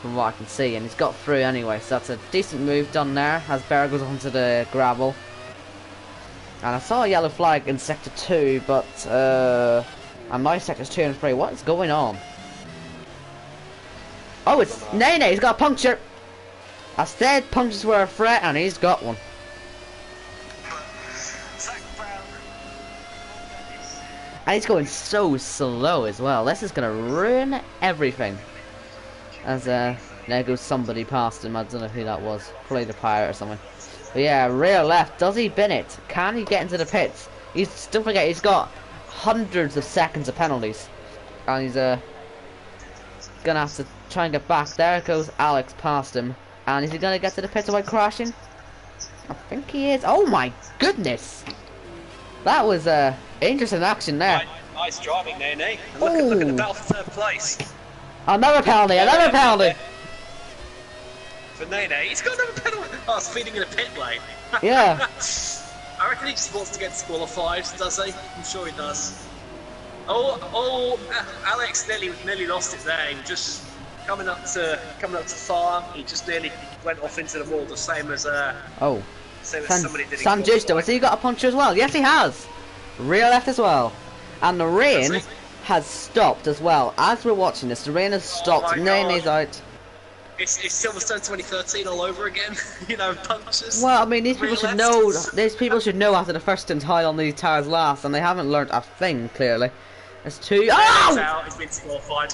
From what I can see, and he's got through anyway, so that's a decent move done there as Barra goes onto the gravel. And I saw a yellow flag in sector 2, but and my sectors 2 and 3. What is going on? Oh, it's Nene, he's got a puncture. I said punctures were a threat, and he's got one. And he's going so slow as well. This is gonna ruin everything. As there goes somebody past him. I don't know who that was. Probably the Pirate or something. But yeah, rear left. Does he bin it? Can he get into the pits? Don't forget, he's got hundreds of seconds of penalties. And he's gonna have to try and get back. There goes Alex past him. And is he gonna get to the pits without crashing? I think he is. Oh my goodness! That was interesting action there. Nice driving, Nene. Look at the battle for third place. Another penalty, another penalty! For Nene, he's got another penalty! Oh, it's feeding in a pit lane. Yeah. I reckon he just wants to get disqualified, does he? I'm sure he does. Oh, Alex nearly lost it there. He was just coming up to farm. He just nearly went off into the wall, the same as somebody did. San Justo, has he got a puncher as well? Yes, he has. Rear left as well. And the rain has stopped as well. As we're watching this, the rain has stopped. Nene's out. It's Silverstone 2013 all over again. You know, punctures. Well, I mean, these people should know. These people should know after the first stint how long these tires last, and they haven't learnt a thing clearly. There's two. Oh! He's been disqualified.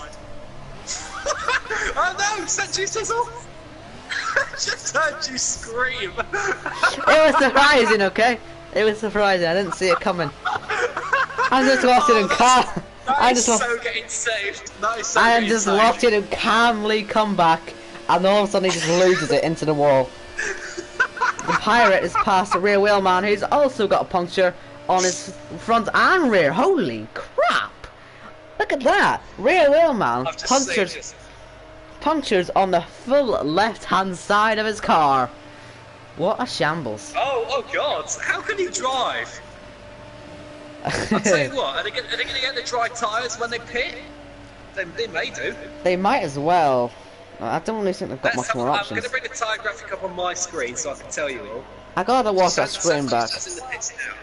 Oh no! Sanjusto's off. Just heard you scream. It was surprising, okay? It was surprising. I didn't see it coming. I just watching him calm. I just getting saved. I just watching him calmly come back, and all of a sudden he just loses it into the wall. The Pirate is past the rear wheel man, who's also got a puncture on his front and rear. Holy crap! Look at that! Rear wheel man punctures on the full left-hand side of his car. What a shambles! Oh God! How can you drive? I'll tell you what, are they going to get the dry tyres when they pit? They may do. They might as well. I don't really think they've got much more options. I'm going to bring the tyre graphic up on my screen so I can tell you all. I gotta watch that screen back. In the pits now.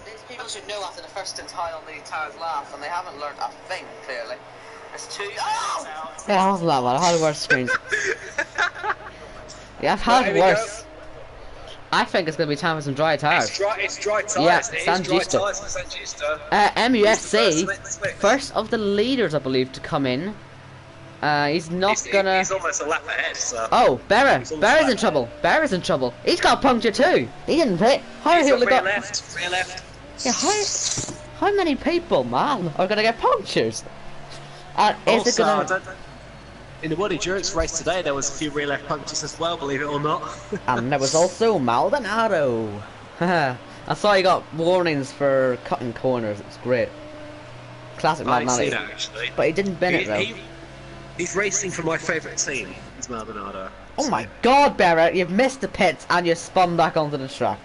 These people should know after the first stint how long these tyres last, and they haven't learnt a thing, clearly. There's two... Oh! Yeah, it wasn't that bad. I had worse screens. Yeah, I've had worse. I think it's going to be time for some dry tyres. It's dry tyres. Yeah, San Justo. MUFC, first of the leaders, I believe, to come in. He's gonna... He's almost a lap ahead, so... Oh, Barra's in trouble. Barra's in trouble. He's got a puncture too. He didn't pit. Rear left. Yeah, how many people, man, are going to get punctures? Is it gonna... In the World Endurance race today, there was a few rear left punctures as well, believe it or not. And there was also Maldonado. I saw he got warnings for cutting corners. It was great. Classic Maldonado. That, actually. But he didn't bin it though. He's racing for my favourite team. He's Maldonado. Oh my God, Barrett, you've missed the pits and you spun back onto the track.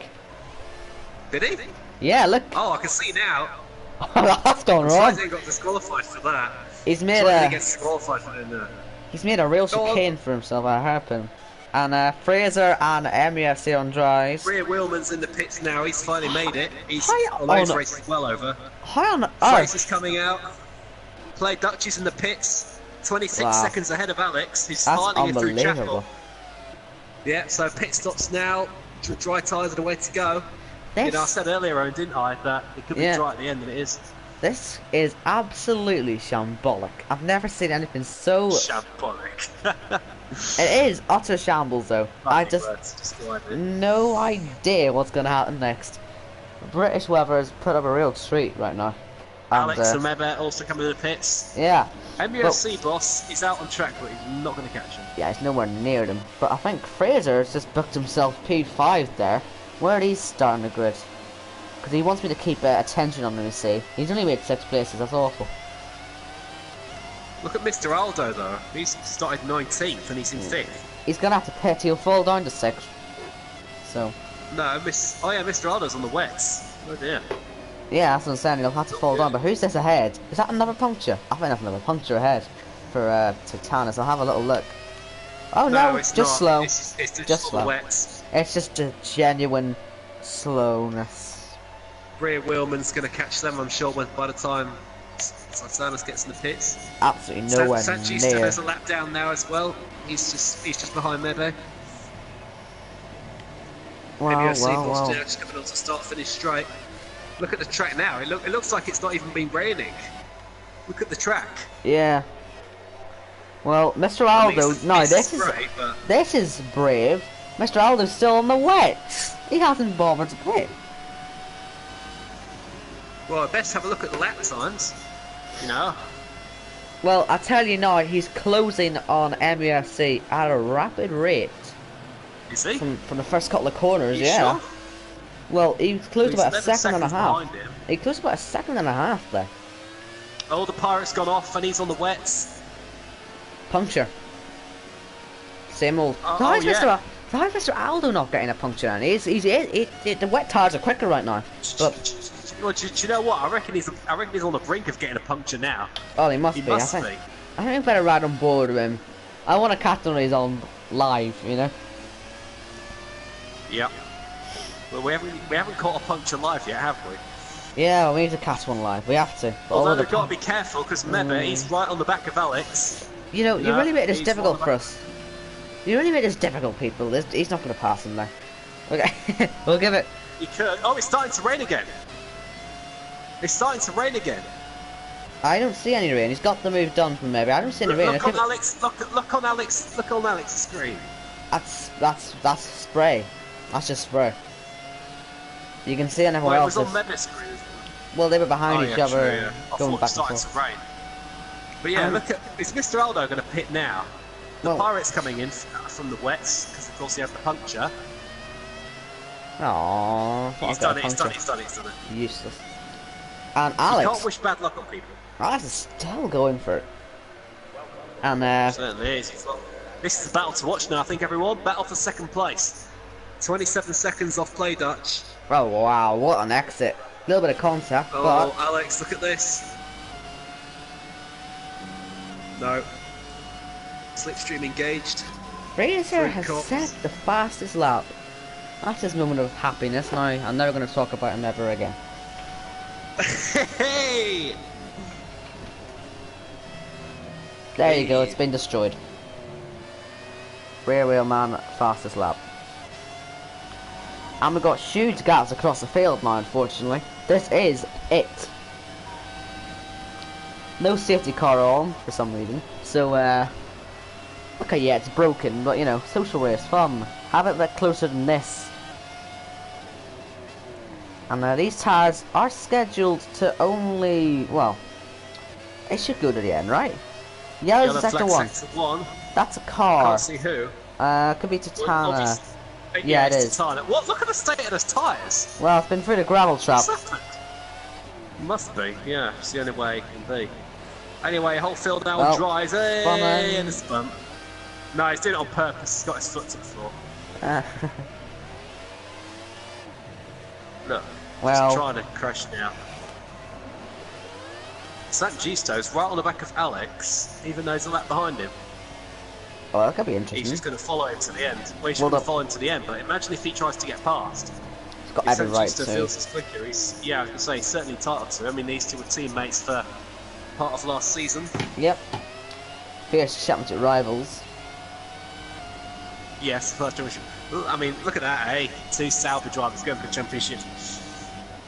Did he? Yeah, look. Oh, I can see now. That's gone I'm wrong. surprised he got disqualified for that. He's made He a gets disqualified for doing that. he's made a real chicane for himself. I happen. And Fraser and MEFC on drives. Rhea Wheelman's in the pits now. He's finally made it. He's Hi although his race is well over. High on Fraser's coming out. Play Dutchies in the pits. 26 Wow. seconds ahead of Alex, who's That's starting it through unbelievable. Chapel. Yeah, so pit stops now. Dry tyres are the way to go. This, You know, I said earlier on, didn't I, that it could be dry at the end, and it is. This is absolutely shambolic. I've never seen anything so... Shambolic. It is utter shambles, though. I just describe it. no idea what's going to happen next. British weather has put up a real treat right now. And, Alex and Mebe also coming in the pits. yeah. MUFC boss is out on track, but he's not going to catch him. Yeah, he's nowhere near them. But I think Fraser has just booked himself P5 there. Where he's starting the grid. Because he wants me to keep attention on him, you see. He's only made 6 places, that's awful. Look at Mr. Aldo, though. He's started 19th and he's in 5th. He's going to have to pit, he'll fall down to 6th. So... No, oh yeah, Mr. Aldo's on the wets. Oh dear. Yeah, that's what I'm saying, he'll have to fall down. But who's this ahead? Is that another puncture? I think that's another puncture ahead for Titanus. I'll have a little look. Oh no, it's just not. slow. It's Just on slow. the wets. It's just a genuine slowness. Rhea Wheelman's going to catch them, I'm sure, by the time Titanus gets in the pits. Absolutely nowhere Sanchez still near. has a lap down now as well. He's just behind Mebe. MUFC boss now just coming on to start finish straight. Look at the track now. It looks like it's not even been raining. Look at the track. Yeah. Well, Mr. Aldo, no, but... this is brave. Mr. Aldo's still on the wets. He hasn't bothered to pit. Well, best have a look at the lap times. You know. Well, I tell you now, he's closing on MUFC at a rapid rate. Is he? From the first couple of corners, You yeah. sure? Well, he closed He's about a 11 second and a seconds half. behind him. He closed about a second and a half there. Oh, the Pirate's gone off and he's on the wets. Puncture. Same old. Oh, So how's yeah. Mr. Aldo not getting a puncture? And the wet tires are quicker right now. But Well, do you know what? I reckon he's on the brink of getting a puncture now. oh, he must He be. must I be. think we better ride on board with him. I want to catch him when he's on live, you know. Yep. Well, we haven't caught a puncture live yet, have we? Yeah, we need to catch one live. We have to. But Although all the we've got to be careful because Mebe, he's right on the back of Alex. you know, you really made this he's difficult one of for us. You really made this difficult, people. He's not going to pass him there. Okay, we'll give it. He could. Oh, it's starting to rain again. It's starting to rain again. I don't see any rain. He's got the move done from maybe. I don't see any rain. Look on Alex. Look on Alex. Look on Alex's screen. That's spray. That's just spray. You can see on everyone Well, it else. was on Mebe's screen. Well, they were behind each other, true, yeah. I going thought back it and started forth. to rain. But yeah, look at is Mr. Aldo going to pit now? The Well- Pirate's coming in from the wets because of course he had the puncture. Aww. He's done it. He's done it. He's done it. He's done it. Useless. And You Alex. can't wish bad luck on people. Alex is still going for it. And Certainly is. This is a battle to watch now, I think, everyone. Battle for second place. 27 seconds off play Dutch. oh wow, what an exit. A little bit of contact, Oh, but Alex, look at this. No. Slipstream engaged. Fraser Three has cops. set the fastest lap. That's his moment of happiness now. I'm never going to talk about him ever again. Hey! There you go, it's been destroyed. Rear wheel man, fastest lap. And we've got huge gaps across the field now, unfortunately. This is it. No safety car on, for some reason. So, okay, yeah, it's broken, but you know, social race, fun. Have it a bit closer than this. And these tires are scheduled to only, well, it should go to the end, right? Yellow's sector one. Sector 1. That's a car. Can't see who. Could be Titana. Obviously- Yeah, it it's is. Titana. What? Look at the state of those tyres. Well, it's been through the gravel trap. What's happened? Must be, yeah. It's the only way it can be. Anyway, whole field now Well, dries. fun, Hey, and it's bump. No, he's doing it on purpose. He's got his foot to the floor. Look, well, just trying to crash now. Sant Gisto's right on the back of Alex, even though he's a lap behind him. oh, that could be interesting. He's just going to follow him to the end. Well, he's just going to follow him to the end, but imagine if he tries to get past. He's got every right to. Feels his flicker. He's, yeah, I was going to say, he's certainly entitled to. I mean, these two were teammates for part of last season. Yep. Fierce championship rivals. Yes, first championship. I mean, look at that, eh? Two Sauber drivers going for the championship.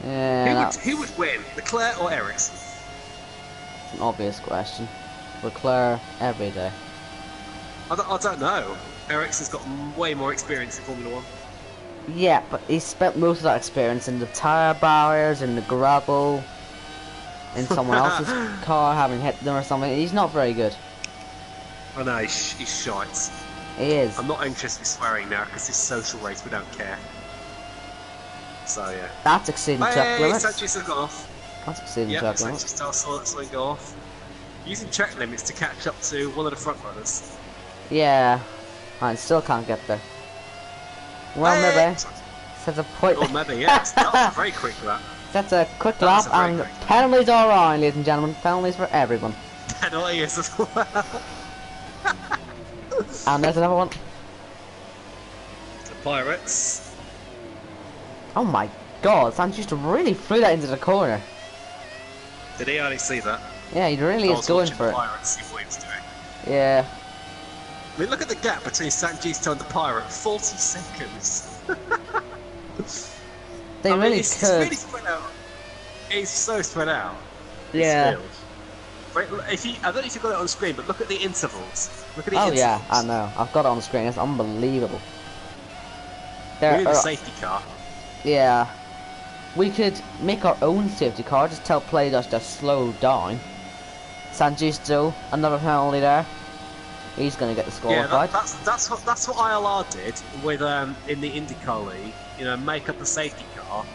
Yeah, who would win, Leclerc or Ericsson? It's an obvious question. Leclerc every day. I don't know. Ericsson's got way more experience in Formula 1. Yeah, but he spent most of that experience in the tyre barriers, in the gravel, in someone else's car having hit them or something. He's not very good. I know, he's shite. He is. I'm not interested in swearing now because it's social race, we don't care. So yeah. That's exceeding track limits. Sanchez has gone off. That's exceeding track limits. Sanchez saw something go off. Using track limits to catch up to one of the front runners. Yeah, I still can't get there. Well, maybe. That's a point. Oh, maybe, yes. That was a very quick lap. That's a quick lap, and penalties are on, ladies and gentlemen. Penalties for everyone. Penalties as well. And there's another one. The Pirates. Oh my god, Sanchez really flew that into the corner. Did he already see that? Yeah, he really is going for it. Pirates, see what he was doing. Yeah. I mean, look at the gap between Sanchez and the Pirate. 40 seconds. They really it's could. really spread out. It's so spread out. Yeah. Right, if you, I don't know if you've got it on screen, but look at the intervals. Look at the intervals. Yeah, I know. I've got it on the screen. It's unbelievable. We're in the safety car. Yeah. We could make our own safety car. Just tell Playdash to slow down. Sanjusto, another penalty there. He's going to get the score. Yeah, that's what ILR did with in the IndyCar League. You know, make up a safety car.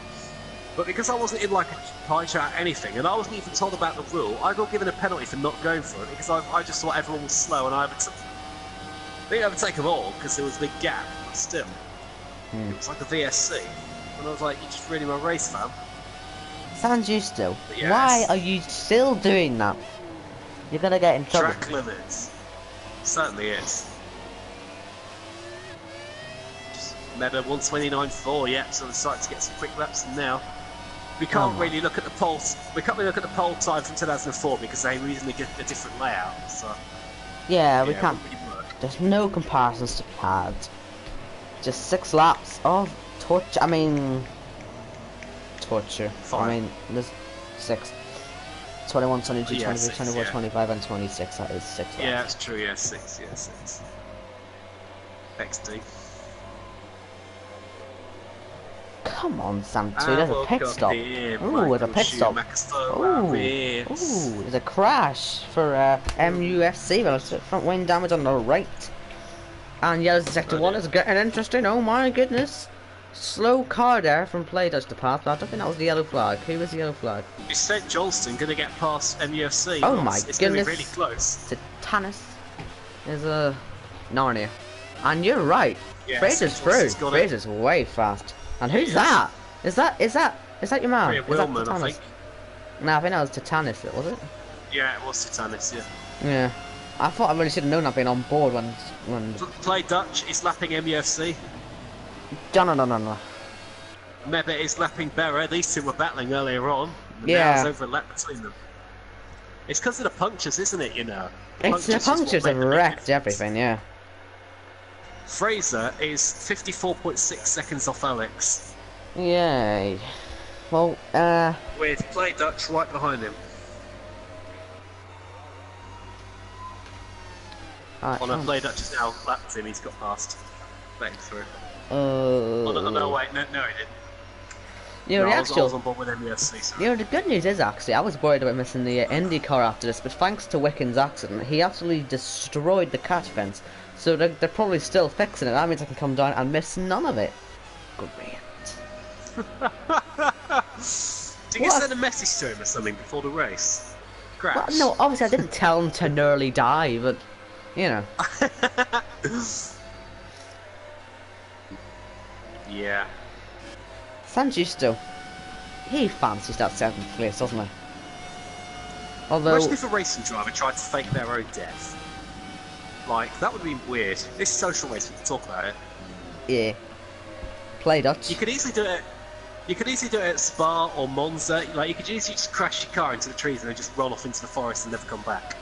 But because I wasn't in like a pie chart or anything, and I wasn't even told about the rule, I got given a penalty for not going for it because I just thought everyone was slow and I didn't overtake them all because there was a big gap. But still, it was like a VSC, and I was like, "You're just really my race fan." Sanjusto, yes. Why are you still doing that? You're gonna get in trouble. Track limits. Certainly is. Meta 129.4, yeah, so we're starting to get some quick laps in now. We can't really look at the poll. We can't really look at the poll time from 2004 because they recently get a different layout. So yeah, we can't. Really there's no comparisons to pad. Just 6 laps of torture. I mean, torture. Fine. I mean, there's 6. 21, 22, yeah, 23, 6, 24, yeah. 25, and 26. That is 6 laps. Yeah, that's true. Yeah, 6. Yeah, 6. XD. Come on, Santu, there's a pit stop. Ooh, there's a pit stop. Ooh, there's a crash for MUFC. There's front wing damage on the right. And yellow sector 1 is getting interesting. Oh my goodness. Slow car there from Playdash to pass, but I don't think that was the yellow flag. Who was the yellow flag? Is St. Johnston going to get past MUFC? Oh my it's goodness. It's going to be really close. Titanus is a Narnia. And you're right. Yeah, Fraser's through. Fraser's way fast. And who's that? Is that your man? Is Wilman, I think. No, I think that was Titanus, was it? Yeah, it was Titanus, yeah. Yeah. I thought I really should have known that being on board when Play Dutch is lapping MUFC. No. Mebet is lapping Berra. These two were battling earlier on. And yeah. Now there's over a lap between them. It's because of the punctures, isn't it, you know? It's the punctures have wrecked everything, yeah. Fraser is 54.6 seconds off Alex. Yay. Well, with Play Dutch right behind him. Play Dutch is now lapped him, he's got past. Back through. No, wait, no, he didn't. You know, I was on board with MUFC, so. You know, the good news is actually, I was worried about missing the IndyCar after this, but thanks to Wiccan's accident, he absolutely destroyed the catch fence. So they're probably still fixing it. That means I can come down and miss none of it. Great. Did you send a message to him or something before the race? Crash? Well, no, obviously I didn't tell him to nearly die, but, you know. Yeah. San Giusto, he fancies that 7th place, doesn't he? Although, Imagine if a racing driver tried to fake their own death. Like, that would be weird. This social race, we can talk about it. yeah, play Dutch. You could easily do it. You could easily do it at Spa or Monza. Like, you could easily just crash your car into the trees and then just run off into the forest and never come back.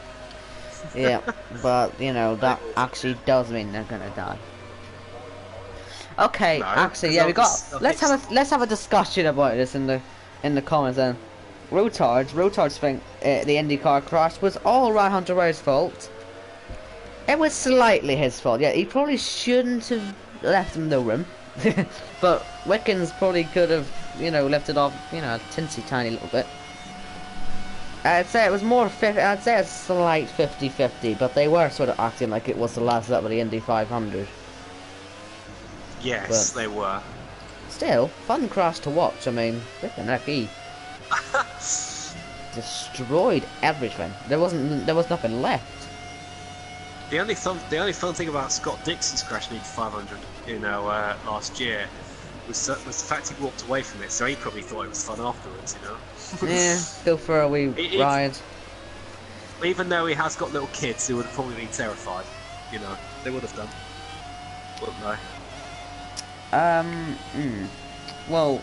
Yeah, but you know that actually does mean they're gonna die. Okay, No, actually, yeah, we got. Let's have a discussion about this in the comments then. Rotards think the IndyCar crash was all Ryan Hunter-Reay's fault. It was slightly his fault. Yeah, he probably shouldn't have left him no room, but Wickens probably could have, you know, left it off, you know, a tinsy tiny little bit. I'd say it was more. I'd say a slight 50-50, but they were sort of acting like it was the last lap of the Indy 500. Yes, But they were. still, fun crash to watch. I mean, flipping heck, he destroyed everything. There was nothing left. The only fun thing about Scott Dixon's crash in Indy 500, you know, last year, was the fact he walked away from it. So he probably thought it was fun afterwards, you know. Yeah, go for a wee ride. Even though he has got little kids, who would have probably been terrified. You know, they would have done, wouldn't they? Well,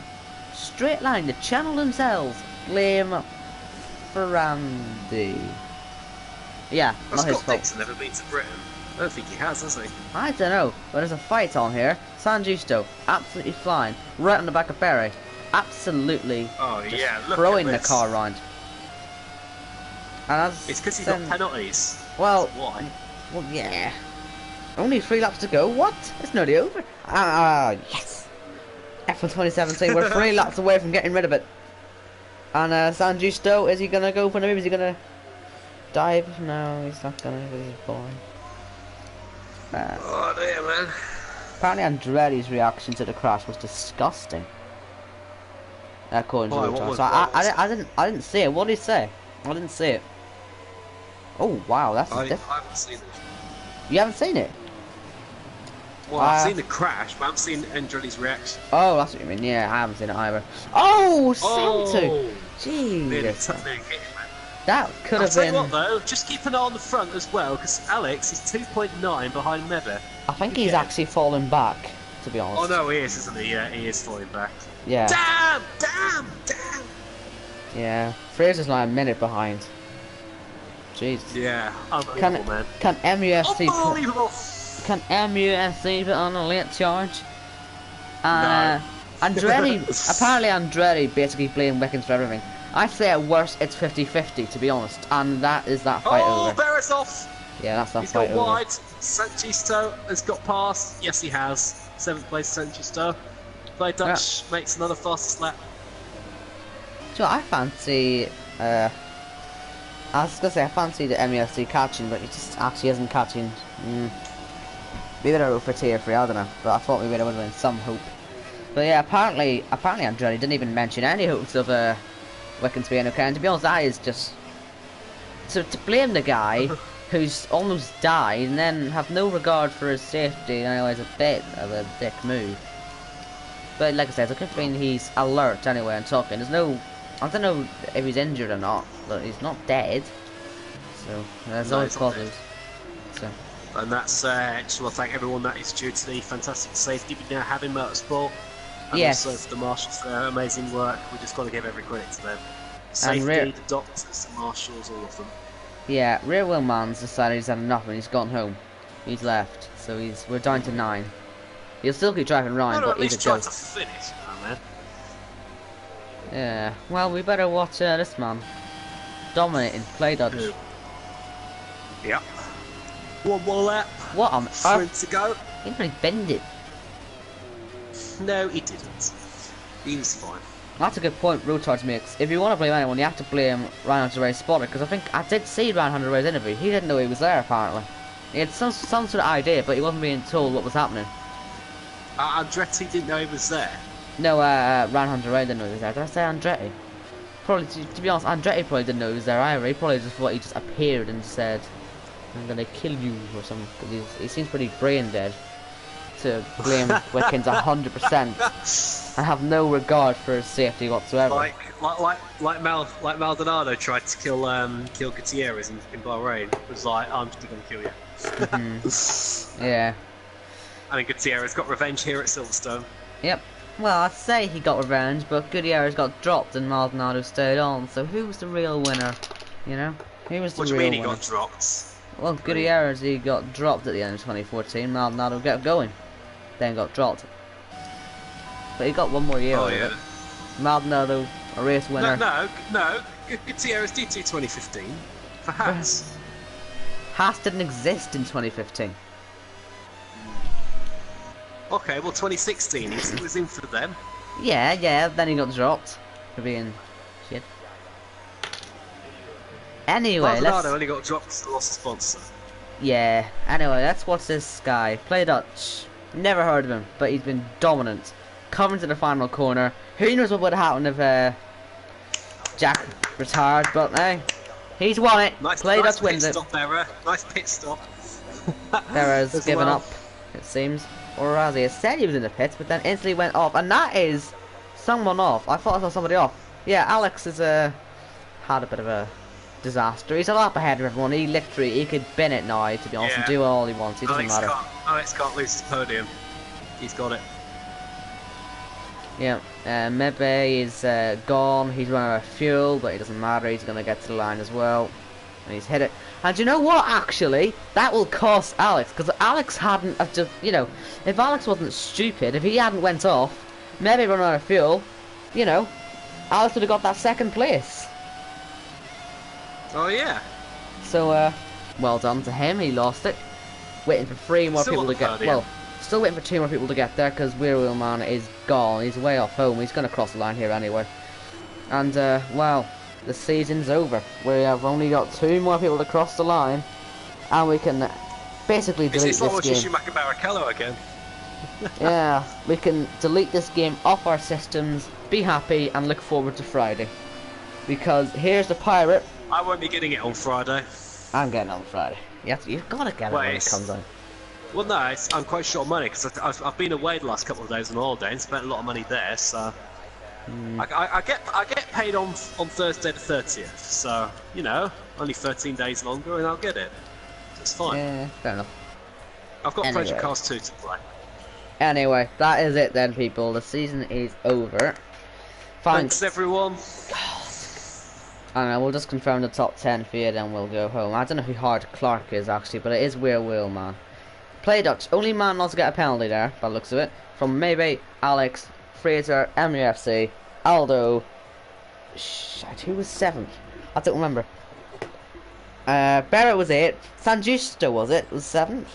straight line. The channel themselves blame Ferrari. Yeah, Well, not his Scott fault. Dixon never been to Britain. I don't think he has he? I don't know, but there's a fight on here. San Giusto, absolutely flying, right on the back of Ferrari. Absolutely Oh yeah, look throwing at the this. car around. And as It's because he's then- got penalties. Well, That's why. well, yeah. Only 3 laps to go. What? It's nearly over. Yes. F1 2017. We're 3 laps away from getting rid of it. And San Giusto, is he gonna go for the move? Is he gonna dive? No, he's not gonna. He's boring. Oh dear, man. Apparently, Andretti's reaction to the crash was disgusting. According to Why, the what time. was- So what was I didn't see it. What did he say? I didn't see it. Oh wow, that's I different. haven't seen it. You haven't seen it? Well, I've seen the crash, but I haven't seen Andretti's reaction. Oh, that's what you mean. Yeah, I haven't seen it either. Oh, Santo! Nearly Jesus, took me a hit, man. that could I'll have tell been. you what though, just keep an eye on the front as well, because Alex is 2.9 behind Mebe. I think he's Again. actually fallen back. To be honest. Oh no, he is, isn't he? Yeah, he is falling back. Yeah. Damn! Yeah. Fraser's like a minute behind. Jesus. Yeah, unbelievable, Can man. can MUFC Unbelievable! can MUFC put on a late charge? No. Andretti, apparently Andretti basically blamed Wickens for everything. I say at worst it's 50-50 to be honest, and that is that fight Oh, over. Barrett's off! Yeah, that's that He's fight got over. wide. Sanchisto has got past. Yes, he has. 7th place, Sanchisto. Play Dutch makes another fastest lap. So I fancy, I was gonna say I fancy the MUFC catching, but he just actually isn't catching. Maybe they're over for tier 3, I don't know, but I thought maybe there would have been some hope. But yeah, apparently Andretti didn't even mention any hopes of Wickens being okay, and to be honest, that is just to blame the guy who's almost died and then have no regard for his safety. I know it's a bit of a dick move. But like I said, it could mean he's alert anyway and talking. There's no, I don't know if he's injured or not, but he's not dead. So there's No, always he's not positives. So And that's, just want to thank everyone that is due to the fantastic safety we now have in motorsport. And Yes. also for the marshals for their amazing work. We just got to give every credit to them. And Safety, the doctors, the marshals, all of them. yeah, Rear Wheel Man's decided he's had enough and he's gone home. He's left, so we're down to 9. He'll still keep driving Ryan, No, but at he's least a try to ghost. finish, man. Yeah, well, we better watch this man dominating play Dodge. Who? Yep. One more lap. What on Three earth? to go. He didn't really bend it. No, he didn't. He was fine. That's a good point Rotards makes. If you want to blame anyone, you have to blame Ryan Hunter-Reay's spotter, because I think I did see Ryan Hunter-Reay's interview. He didn't know he was there, apparently. He had some sort of idea, but he wasn't being told what was happening. Andretti didn't know he was there. No, Ryan Hunter-Reay didn't know he was there. Did I say Andretti? Probably, to be honest, Andretti probably didn't know he was there either. He probably just thought he just appeared and said, I'm gonna kill you or something. Because he seems pretty brain dead to blame Wickens 100% and have no regard for his safety whatsoever. Like Maldonado tried to kill Gutierrez in Bahrain. It was like, I'm just gonna kill you. Yeah. I mean, Gutierrez got revenge here at Silverstone. Yep. Well, I'd say he got revenge, but Gutierrez got dropped and Maldonado stayed on. So who was the real winner? You know, who was the real winner? What do you mean he got dropped? Well, Gutierrez, he got dropped at the end of 2014. Maldonado kept going, then got dropped. But he got one more year out of it. Maldonado, a race winner. No. Gutierrez did 2015 for Haas. Haas didn't exist in 2015. Okay, well 2016 he was in for them. Yeah, then he got dropped for being shit. Anyway, Maldonado only got dropped because he lost a sponsor. Yeah, anyway, let's watch this guy play Dutch. Never heard of him, but he's been dominant. Coming to the final corner. Who knows what would have happened if Jack retired, but hey, he's won it. Nice Dutch wins it. Nice pit stop. Perez given up, it seems. Or as he said he was in the pits, but then instantly went off. And that is someone off. I thought I saw somebody off. Yeah, Alex is had a bit of a disaster. He's a lap ahead of everyone. He literally, he could bin it now, to be honest, and do all he wants. It doesn't matter. Alex can't lose his podium. He's got it. Yeah, Mebe is gone. He's running out of fuel, but it doesn't matter. He's going to get to the line as well. And he's hit it. And you know what, actually? That will cost Alex, because Alex hadn't, just, you know, if Alex wasn't stupid, if he hadn't went off, maybe run out of fuel, you know, Alex would have got that second place. Oh, yeah. So, well done to him. He lost it. Waiting for 3 more people to get, well, still waiting for 2 more people to get there, because Wheel Man is gone. He's way off home. He's going to cross the line here anyway. And, well, the season's over. We have only got 2 more people to cross the line, and we can basically delete this game. It's like watching Schumacher Barrichello again. Yeah, we can delete this game off our systems, be happy, and look forward to Friday. Because here's the pirate. I won't be getting it on Friday. I'm getting it on Friday. You've got to get it when it comes out. Well, no, I'm quite short of money because I've been away the last couple of days on holiday and spent a lot of money there, so. I get paid on Thursday the 30th, so you know, only 13 days longer and I'll get it. So it's fine. Yeah, fair enough. I've got Project Cars 2 to play. Anyway, that is it then, people. The season is over. Thanks everyone. And we'll just confirm the top 10 for you, then we'll go home. I don't know who Hard Clark is actually, but it is Wheel Man. Play Dutch. Only man not to get a penalty there, by the looks of it. From maybe Alex, Fraser, MUFC, Aldo. Shit, who was 7th? I don't remember. Barrett was 8th. San Justo was it? Was 7th?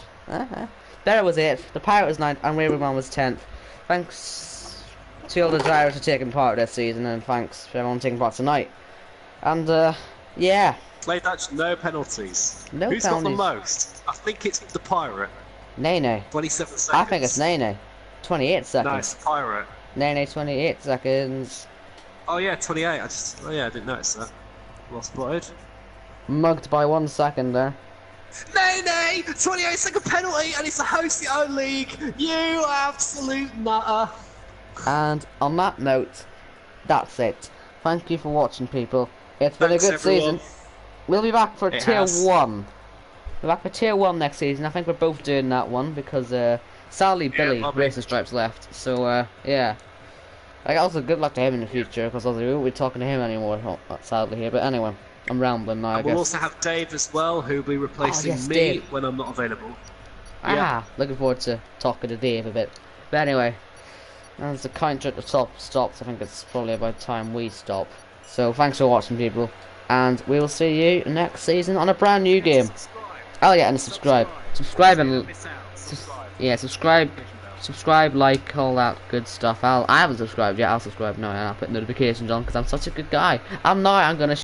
Barrett was 8th. The Pirate was 9th, and Wheel Man was 10th. Thanks to all the drivers for taking part this season, and thanks for everyone taking part tonight. And yeah. Play Dutch, no penalties. No Who's penalties. got the most? I think it's the Pirate. Nene. 27 seconds. I think it's Nene. 28 seconds. No, it's the Pirate. Nene, 28 seconds. Oh yeah, 28. I didn't notice that. Well spotted. Mugged by 1 second there. Nene! 28-second penalty, and it's the host of your own league. You absolute nutter. And on that note, that's it. Thank you for watching, people. It's been a good season. We'll be back for Tier 1. We're back for Tier 1 next season. I think we're both doing that one because sadly Billy Racing Stripes left. So yeah. Like, also good luck to him in the future because we won't be talking to him anymore. Sadly here, but anyway, I'm rambling now. We'll also have Dave as well, who'll be replacing me when I'm not available. Looking forward to talking to Dave a bit. But anyway, as the counter at the top stops, I think it's probably about time we stop. So thanks for watching, people, and we will see you next season on a brand new game. Oh yeah, and subscribe and subscribe, like, all that good stuff. I haven't subscribed yet. I'll subscribe now, and I'll put notifications on because I'm such a good guy. I'm gonna